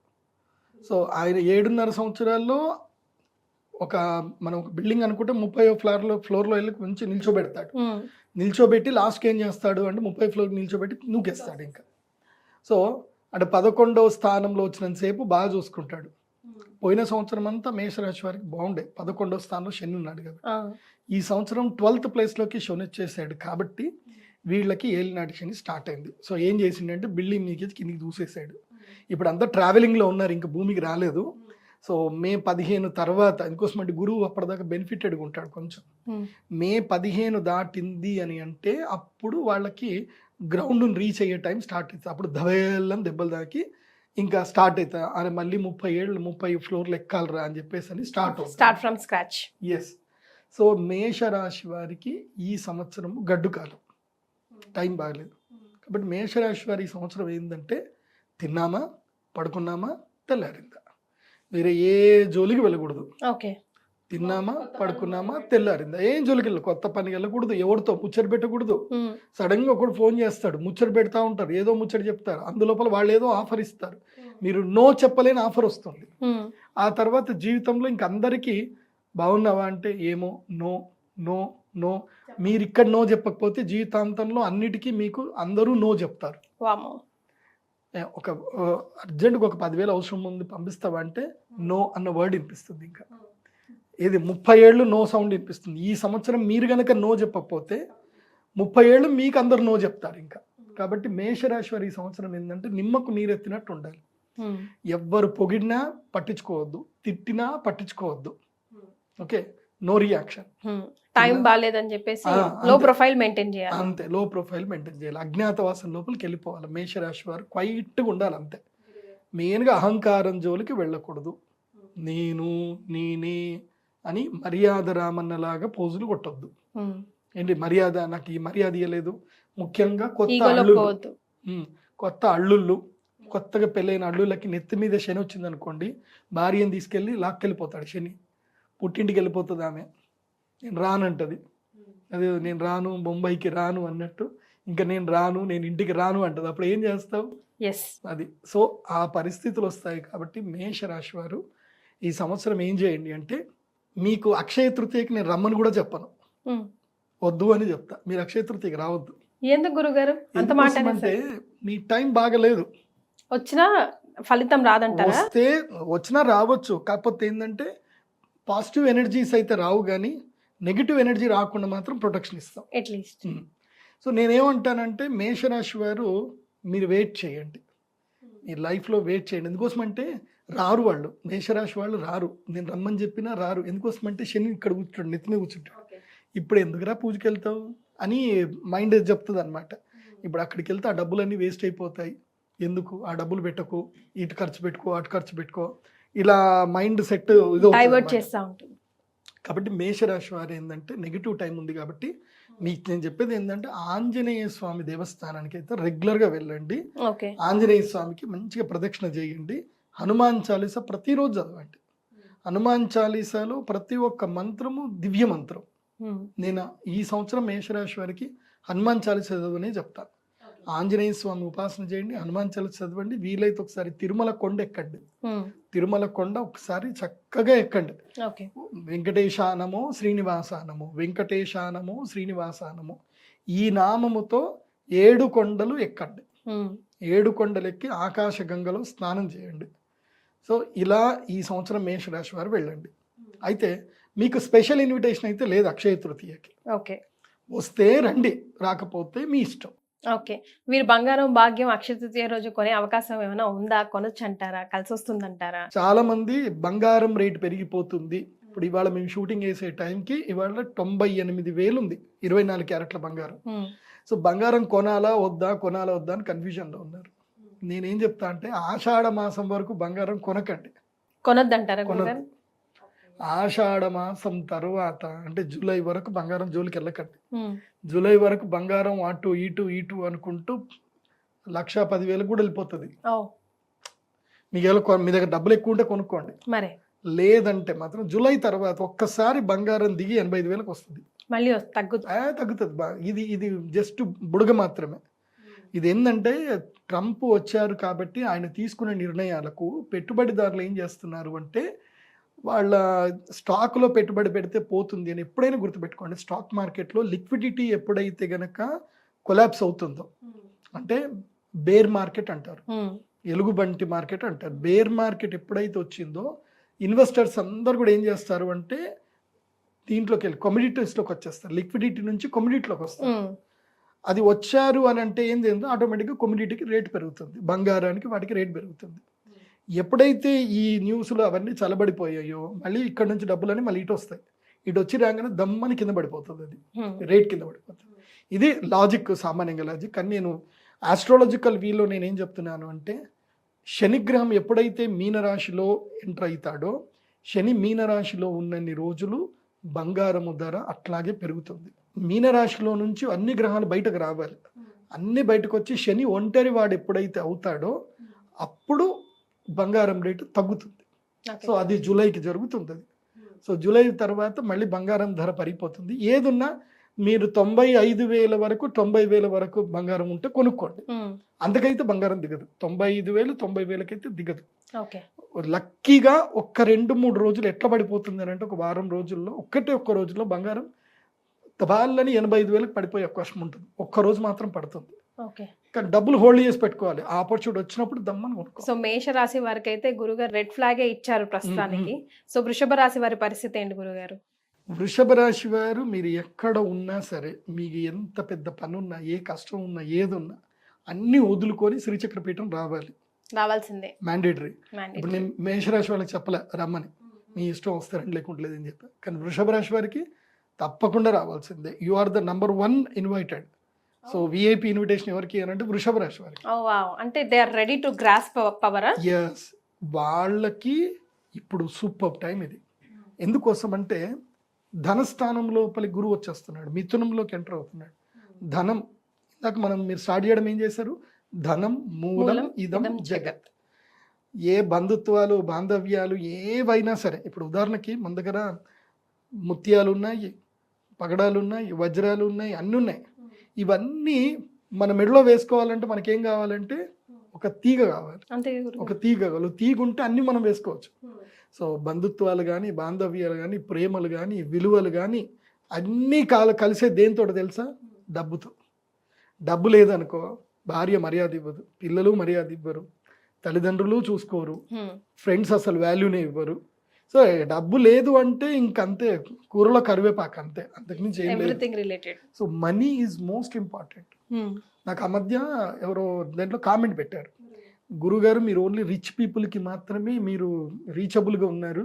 సో ఆయన 7.5 సంవత్సరాల్లో మనం ఒక బిల్డింగ్ అనుకుంటే 30వ ఫ్లోర్లో వెళ్ళి కొంచెం నిల్చోబెడతాడు. నిల్చోబెట్టి లాస్ట్కి ఏం చేస్తాడు అంటే 30 ఫ్లోర్ నిల్చోబెట్టి నూకేస్తాడు ఇంకా. సో అంటే 11వ స్థానంలో వచ్చినంతసేపు బాగా చూసుకుంటాడు. పోయిన సంవత్సరం అంతా మేషరాశి వారికి బాగుండే, 11వ స్థానంలో శని ఉన్నాడు కదా. ఈ సంవత్సరం 12th ప్లేస్లోకి శని వచ్చేసాడు కాబట్టి వీళ్ళకి ఏలినాటి శని స్టార్ట్ అయింది. సో ఏం చేసిండంటే బిల్డింగ్ మీదకి కిందికి దూసేసాడు. ఇప్పుడు అంతా ట్రావెలింగ్లో ఉన్నారు, ఇంకా భూమికి రాలేదు. సో మే 15 తర్వాత ఇంకోసం అంటే గురువు అప్పటిదాకా బెనిఫిటెడ్గా ఉంటాడు కొంచెం. మే 15 దాటింది అని అంటే అప్పుడు వాళ్ళకి గ్రౌండ్ని రీచ్ అయ్యే టైం స్టార్ట్ అవుతుంది. అప్పుడు దవేళ్ళని దెబ్బలు దాకి ఇంకా స్టార్ట్ అవుతుంది. అని మళ్ళీ 30 ఫ్లోర్లు ఎక్కాలరా అని చెప్పేసి అని start from scratch. Yes. So మేషరాశి వారికి ఈ సంవత్సరం గడ్డు కాలం, టైం బాగలేదు. కాబట్టి మేషరాశి వారి ఈ సంవత్సరం ఏంటంటే తిన్నామా, పడుకున్నామా, తెల్లారిందా, వేరే ఏ జోలికి వెళ్ళకూడదు. ఓకే, తిన్నామా, పడుకున్నామా, తెల్లారిందా, ఏం జోలికి వెళ్ళదు. కొత్త పనికి వెళ్ళకూడదు, ఎవరితో ముచ్చట పెట్టకూడదు. సడన్ గా ఒకడు ఫోన్ చేస్తాడు, ముచ్చట పెడతా ఉంటారు, ఏదో ముచ్చట చెప్తారు, అందులోపల వాళ్ళు ఏదో ఆఫర్ ఇస్తారు, మీరు నో చెప్పలేని ఆఫర్ వస్తుంది. ఆ తర్వాత జీవితంలో ఇంక అందరికీ బాగున్నావా అంటే ఏమో, నో నో నో. మీరు ఇక్కడ నో చెప్పకపోతే జీవితాంతంలో అన్నిటికీ మీకు అందరూ నో చెప్తారు. ఒక అర్జెంట్గా ఒక 10,000 అవసరం ఉంది పంపిస్తావా అంటే నో అన్న వర్డ్ వినిపిస్తుంది. ఇంకా ఇది 30 ఏళ్ళు నో సౌండ్ వినిపిస్తుంది. ఈ సంవత్సరం మీరు కనుక నో చెప్పకపోతే 30 ఏళ్ళు మీకు అందరు నో చెప్తారు ఇంకా. కాబట్టి మేషరాశి వారి ఈ సంవత్సరం ఏంటంటే నిమ్మకు నీరెత్తినట్టు ఉండాలి. ఎవ్వరు పొగిడినా పట్టించుకోవద్దు, తిట్టినా పట్టించుకోవద్దు. Okay, no reaction. టైం బాగాలేదని చెప్పేసి లో ప్రొఫైల్ మెయింటైన్ చేయాలి. అంతే, లో ప్రొఫైల్ మెయింటైన్ చేయాలి. అజ్ఞాతవాసం లోపలికి వెళ్ళిపోవాలి. మేషరాశి వారు క్వైట్గా ఉండాలి అంతే. మెయిన్గా అహంకారం జోలికి వెళ్ళకూడదు. నేను నేనే అని మర్యాద రామన్నలాగా పోజులు కొట్టొద్దు. ఏంటి మర్యాద, నాకు ఈ మర్యాద ఇవ్వలేదు. ముఖ్యంగా కొత్త అల్లుళ్ళు, కొత్తగా పెళ్ళైన అల్లుళ్ళకి నెత్తి మీద శని వచ్చింది అనుకోండి, భార్యను తీసుకెళ్ళి లాక్కెళ్ళిపోతాడు శని. పుట్టింటికి వెళ్ళిపోతుంది ఆమె, నేను రానంటది. అదే నేను రాను, బొంబాయికి రాను అన్నట్టు, ఇంకా నేను రాను, నేను ఇంటికి రాను అంటది. అప్పుడు ఏం చేస్తావు? అది. సో ఆ పరిస్థితులు వస్తాయి. కాబట్టి మేషరాశి వారు ఈ సంవత్సరం ఏం చేయండి అంటే, మీకు అక్షయ తృతీయకి నేను రమ్మని కూడా చెప్పను, వద్దు అని చెప్తా. మీరు అక్షయ తృతీయకి రావద్దు. ఎందుకు గురుగారు అంత మాట? అంటే మీ టైం బాగలేదు, వచ్చినా ఫలితం రాదంటారా? వస్తే వచ్చినా రావచ్చు, కాకపోతే ఏంటంటే పాజిటివ్ ఎనర్జీస్ అయితే రావు, కానీ నెగిటివ్ ఎనర్జీ రాకుండా మాత్రం ప్రొటెక్షన్ ఇస్తాం అట్లీస్ట్. సో నేనేమంటానంటే మేషరాశి వారు మీరు వెయిట్ చేయండి, మీ లైఫ్లో వెయిట్ చేయండి. ఎందుకోసం అంటే రారు వాళ్ళు, మేషరాశి వాళ్ళు రారు. నేను రమ్మని చెప్పినా రారు. ఎందుకోసం అంటే శని ఇక్కడ కూర్చుంటాడు, నెత్తి మీద కూర్చుంటాడు. ఇప్పుడు ఎందుకురా పూజకి వెళ్తావు అని మైండ్ చెప్తుంది అనమాట. ఇప్పుడు అక్కడికి వెళ్తే ఆ డబ్బులన్నీ వేస్ట్ అయిపోతాయి, ఎందుకు ఆ డబ్బులు పెట్టకు, ఇటు ఖర్చు పెట్టుకో, అటు ఖర్చు పెట్టుకో, ఇలా మైండ్ సెట్ డైవర్ట్ చేస్తూ ఉంటుంది. కాబట్టి మేషరాశి వారు ఏంటంటే నెగిటివ్ టైం ఉంది. కాబట్టి మీకు నేను చెప్పేది ఏంటంటే ఆంజనేయ స్వామి దేవస్థానానికి అయితే రెగ్యులర్గా వెళ్ళండి. ఆంజనేయ స్వామికి మంచిగా ప్రదక్షిణ చేయండి. హనుమాన్ చాలీసా ప్రతిరోజు చదవండి. హనుమాన్ చాలీసాలో ప్రతి ఒక్క మంత్రము దివ్య మంత్రం. నేను ఈ సంవత్సరం మేషరాశి వారికి హనుమాన్ చాలీసా చదవనే చెప్తాను. ఆంజనేయ స్వామి ఉపాసన చేయండి, హనుమాన్ చాలీసా చదవండి. వీలైతే ఒకసారి తిరుమల కొండ ఎక్కండి. తిరుమల కొండ ఒకసారి చక్కగా ఎక్కండి. వెంకటేశానమో శ్రీనివాసానమో, వెంకటేశానమో శ్రీనివాసానమో, ఈ నామముతో 7 కొండలు ఎక్కండి. 7 కొండలు ఎక్కి ఆకాశ గంగలో స్నానం చేయండి. సో ఇలా ఈ సంవత్సరం మేషరాశి వారు వెళ్ళండి. అయితే మీకు స్పెషల్ ఇన్విటేషన్ అయితే లేదు అక్షయ తృతీయకి. ఓకే, వస్తే రండి, రాకపోతే మీ ఇష్టం. ఓకే, మీరు బంగారం భాగ్యం అక్షయ తృతీయ రోజు కొనే అవకాశం ఏమైనా ఉందా? కొనొచ్చు అంటారా? కలిసి వస్తుందంటారా? చాలా మంది బంగారం రేటు పెరిగిపోతుంది. ఇప్పుడు ఇవాళ మేము షూటింగ్ వేసే టైంకి ఇవాళ 98,000 ఉంది 24 క్యారెట్ల బంగారం. సో బంగారం కొనాలా వద్దా అని కన్ఫ్యూజన్లో ఉన్నారు. నేనేం చెప్తా అంటే ఆషాఢ మాసం వరకు బంగారం కొనకండి, కొనొద్దంటారా? ఆషాఢ మాసం తర్వాత అంటే జూలై వరకు బంగారం జోలికి వెళ్ళకండి. ఉమ్, జూలై వరకు బంగారం అటు ఇటు అనుకుంటూ 1,10,000 కూడా వెళ్ళిపోతుంది. ఓ మీ దగ్గర డబ్బులు ఎక్కువ ఉంటే కొనుక్కోండి, మరే లేదంటే మాత్రం జూలై తర్వాత ఒక్కసారి బంగారం దిగి 85,000కి వస్తుంది. మళ్ళీ తగ్గుతుంది. తగ్గుతుంది ఇది జస్ట్ బుడగ మాత్రమే. ఇది ఏంటంటే ట్రంప్ వచ్చారు కాబట్టి ఆయన తీసుకునే నిర్ణయాలకు పెట్టుబడిదారులు ఏం చేస్తున్నారు అంటే వాళ్ళ స్టాక్లో పెట్టుబడి పెడితే పోతుంది అని ఎప్పుడైనా గుర్తుపెట్టుకోండి. స్టాక్ మార్కెట్లో లిక్విడిటీ ఎప్పుడైతే గనక కొలాప్స్ అవుతుందో అంటే బేర్ మార్కెట్ అంటారు, ఉమ్, ఎలుగుబంటి మార్కెట్ అంటారు. బేర్ మార్కెట్ ఎప్పుడైతే వచ్చిందో ఇన్వెస్టర్స్ అందరు కూడా ఏం చేస్తారు అంటే దీంట్లోకి వెళ్ళి కమోడిటీస్లోకి వచ్చేస్తారు. లిక్విడిటీ నుంచి కమోడిటీలోకి వస్తారు. ఉమ్, అది వచ్చారు అని అంటే ఏం చేస్తుందో ఆటోమేటిక్గా కమోడిటీకి రేట్ పెరుగుతుంది, బంగారానికి వాటికి రేట్ పెరుగుతుంది. ఎప్పుడైతే ఈ న్యూస్లో అవన్నీ చల్లబడిపోయాయో మళ్ళీ ఇక్కడ నుంచి డబ్బులని మళ్ళీ ఇటు వస్తాయి. ఇటు వచ్చి రాగానే దమ్మని కింద పడిపోతుంది, అది ఉమ్, రేట్ కింద పడిపోతుంది. ఇది లాజిక్, సామాన్యంగా లాజిక్. కానీ నేను ఆస్ట్రాలజికల్ వీలో నేనేం చెప్తున్నాను అంటే శనిగ్రహం ఎప్పుడైతే మీనరాశిలో ఎంటర్ అవుతాడో శని మీనరాశిలో ఉన్నన్ని రోజులు బంగారము ధర అట్లాగే పెరుగుతుంది. మీనరాశిలో నుంచి అన్ని గ్రహాలు బయటకు రావాలి, అన్ని బయటకు వచ్చి శని ఒంటరి వాడు ఎప్పుడైతే అవుతాడో అప్పుడు బంగారం రేటు తగ్గుతుంది. ఓకే. సో అది జూలైకి జరుగుతుంది. అది సో జూలై తర్వాత మళ్ళీ బంగారం ధర పడిపోతుంది. ఏదున్నా మీరు 95,000 వరకు 90,000 వరకు బంగారం ఉంటే కొనుక్కోండి, ఉమ్, అంతకైతే బంగారం దిగదు. 95,000 90,000 అయితే దిగదు. ఓకే. లక్కీగా ఒక్క 2-3 రోజులు ఎట్లా పడిపోతుంది అని అంటే ఒక వారం రోజుల్లో ఒక్క రోజులో బంగారం వాళ్ళని 85,000కి పడిపోయే అవకాశం ఉంటుంది. ఒక్క రోజు మాత్రం పడుతుంది. ఓకే. కానీ డబ్బులు హోల్డ్ చేసి పెట్టుకోవాలి, ఆ ఆపర్చునిటీ వచ్చినప్పుడు దమ్మని కొనుక్కో. సో మేషరాశి వారికి అయితే గురుగారు రెడ్ ఫ్లాగే ఇచ్చారు ప్రస్తుతానికి. సో వృషభ రాశి వారి పరిస్థితి ఏంటి గురుగారు? వృషభ రాశి వారు మీరు ఎక్కడ ఉన్నా సరే, మీకు ఎంత పెద్ద పని ఉన్నా, ఏ కష్టం ఉన్నా, ఏదున్నా అన్నీ వదులుకొని శ్రీచక్రపీఠం రావాలి, రావాల్సిందే, మ్యాండేటరీ. mandatory. ఇప్పుడు నేను మేషరాశి వాళ్ళకి చెప్పలే రమ్మని, మీ ఇష్టం వస్తారని లేకుంటలేదు అని చెప్పా. కానీ వృషభ రాశి వారికి తప్పకుండా రావాల్సిందే. You are the number 1 invited. So VIP invitation ఎవరికి అని అంటే వృషభ రాశి వారికి. ఓ వావ్, అంటే they are ready to grasp power. Yes, వాళ్ళకి ఇప్పుడు సూపర్ టైం ఇది. ఎందుకోసం అంటే ధనస్థానం లోపలికి గురువు వచ్చేస్తున్నాడు, మిథునంలోకి ఎంటర్ అవుతున్నాడు. ధనం ఇందాక మీరు స్టార్ట్ చేయడం ఏం చేశారు, ధనం మూలం ఇదం జగత్. ఏ బంధుత్వాలు బాంధవ్యాలు ఏవైనా సరే, ఇప్పుడు ఉదాహరణకి మన దగ్గర ముత్యాలు ఉన్నాయి, పగడాలు ఉన్నాయి, వజ్రాలు ఉన్నాయి, అన్నీ ఉన్నాయి. ఇవన్నీ మన మెడలో వేసుకోవాలంటే మనకేం కావాలంటే ఒక తీగ కావాలి, అంతే ఒక తీగ కావాలి. తీగ ఉంటే అన్నీ మనం వేసుకోవచ్చు. సో బంధుత్వాలు కానీ, బాంధవ్యాలు కానీ, ప్రేమలు కానీ, విలువలు కానీ అన్నీ కలిసే దేంతో తెలుసా, డబ్బుతో. డబ్బు లేదనుకో భార్య మర్యాద ఇవ్వదు, పిల్లలు మర్యాద ఇవ్వరు, తల్లిదండ్రులు చూసుకోరు, ఫ్రెండ్స్ అసలు వాల్యూనే ఇవ్వరు. సో డబ్బు లేదు అంటే ఇంకంతే, కూరలో కరివేపాకు అంతే, అంతకుమించి ఏం లేదు. Everything related. So money is most important. నాకు ఆ మధ్య ఎవరో దాంట్లో కామెంట్ పెట్టారు, గురుగారు మీరు ఓన్లీ రిచ్ పీపుల్కి మాత్రమే మీరు రీచబుల్గా ఉన్నారు,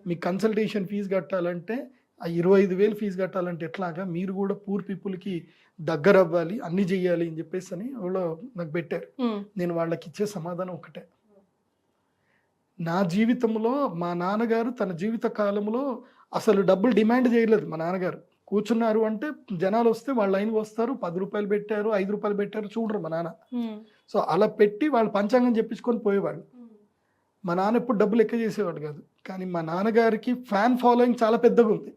మీ కన్సల్టేషన్ ఫీజు కట్టాలంటే ఆ 25,000 ఫీజు కట్టాలంటే ఎట్లాగా, మీరు కూడా పూర్ పీపుల్కి దగ్గర అవ్వాలి, అన్నీ చెయ్యాలి అని చెప్పేసి అని వాళ్ళు నాకు పెట్టారు. నేను వాళ్ళకి ఇచ్చే సమాధానం ఒకటే, నా జీవితంలో మా నాన్నగారు తన జీవిత కాలంలో అసలు డబ్బులు డిమాండ్ చేయలేదు. మా నాన్నగారు కూర్చున్నారు అంటే జనాలు వస్తే వాళ్ళ లైన్కి వస్తారు, 10 రూపాయలు పెట్టారు, 5 రూపాయలు పెట్టారు, చూడరు మా నాన్న. సో అలా పెట్టి వాళ్ళు పంచాంగం చెప్పించుకొని పోయేవాళ్ళు. మా నాన్న ఎప్పుడు డబ్బులు లెక్క చేసేవాడు కాదు. కానీ మా నాన్నగారికి ఫ్యాన్ ఫాలోయింగ్ చాలా పెద్దగా ఉంది.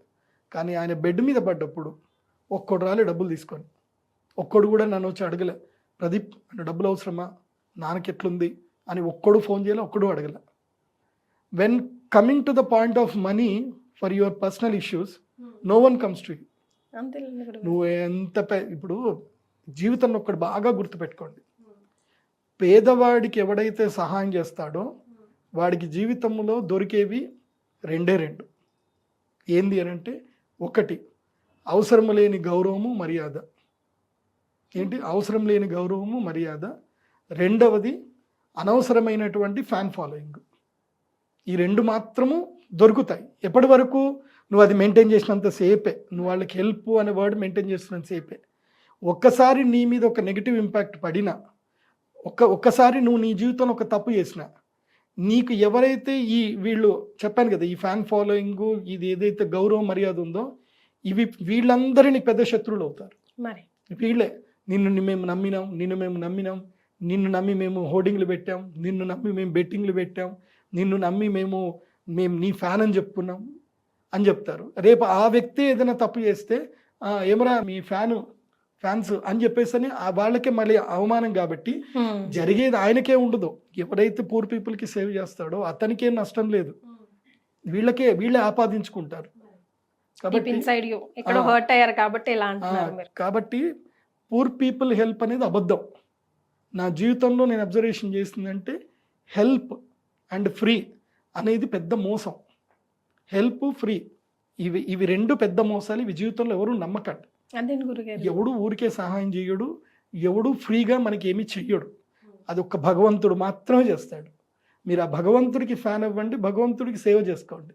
కానీ ఆయన బెడ్ మీద పడ్డప్పుడు ఒక్కడు రాలే డబ్బులు తీసుకొని, ఒక్కడు కూడా నన్ను వచ్చి అడగలే, ప్రదీప్ డబ్బులు అవసరమా, నాన్నకి ఎట్లుంది అని ఒక్కడు ఫోన్ చేయలే, ఒక్కడు అడగలే. When coming to the point of money for your personal issues, no one comes to you. నువ్వు ఎంత ఇప్పుడు జీవితంలో ఒక్కడు బాగా గుర్తుపెట్టుకోండి, పేదవాడికి ఎవడైతే సహాయం చేస్తాడో వాడికి జీవితంలో దొరికేవి రెండే రెండు. ఏంది అని అంటే, ఒకటి అవసరం లేని గౌరవము మర్యాద. ఏంటి అవసరం లేని గౌరవము మర్యాద. రెండవది అనవసరమైనటువంటి ఫ్యాన్ ఫాలోయింగ్. ఈ రెండు మాత్రము దొరుకుతాయి. ఎప్పటి వరకు నువ్వు అది మెయింటైన్ చేసినంత సేపే, నువ్వు వాళ్ళకి హెల్ప్ అనే వర్డ్ మెయింటైన్ చేస్తున్నంత సేపే. ఒక్కసారి నీ మీద ఒక నెగిటివ్ ఇంపాక్ట్ పడినా, ఒక్కసారి నువ్వు నీ జీవితంలో ఒక తప్పు చేసినా, నీకు ఎవరైతే వీళ్ళు చెప్పాను కదా, ఈ ఫ్యాన్ ఫాలోయింగ్, ఇది ఏదైతే గౌరవ మర్యాద ఉందో, వీళ్ళందరినీ పెద్ద శత్రువులు అవుతారు. మరి వీళ్ళే నిన్ను మేము నమ్మినాం, నిన్ను నమ్మి మేము హోర్డింగ్లు పెట్టాం, నిన్ను నమ్మి మేము బెట్టింగ్లు పెట్టాం, నిన్ను నమ్మి మేము నీ ఫ్యాన్ అని చెప్పుకున్నాం అని చెప్తారు. రేపు ఆ వ్యక్తి ఏదైనా తప్పు చేస్తే ఏమరా మీ ఫ్యాన్స్ అని చెప్పేసి వాళ్ళకే మళ్ళీ అవమానం. కాబట్టి జరిగేది ఆయనకే ఉండదు. ఎవరైతే పూర్ పీపుల్కి సేవ్ చేస్తాడో అతనికేం నష్టం లేదు, వీళ్ళే ఆపాదించుకుంటారు. కాబట్టి పూర్ పీపుల్ హెల్ప్ అనేది అబద్ధం. నా జీవితంలో నేను అబ్జర్వేషన్ చేసిందంటే హెల్ప్ అండ్ ఫ్రీ అనేది పెద్ద మోసం. హెల్ప్, ఫ్రీ ఇవి రెండు పెద్ద మోసాలు. ఇవి జీవితంలో ఎవరు నమ్మకండి. ఎవడు ఊరికే సహాయం చేయడు, ఎవడు ఫ్రీగా మనకి ఏమి చెయ్యడు. అది ఒక్క భగవంతుడు మాత్రమే చేస్తాడు. మీరు ఆ భగవంతుడికి ఫ్యాన్ అవ్వండి, భగవంతుడికి సేవ చేసుకోండి.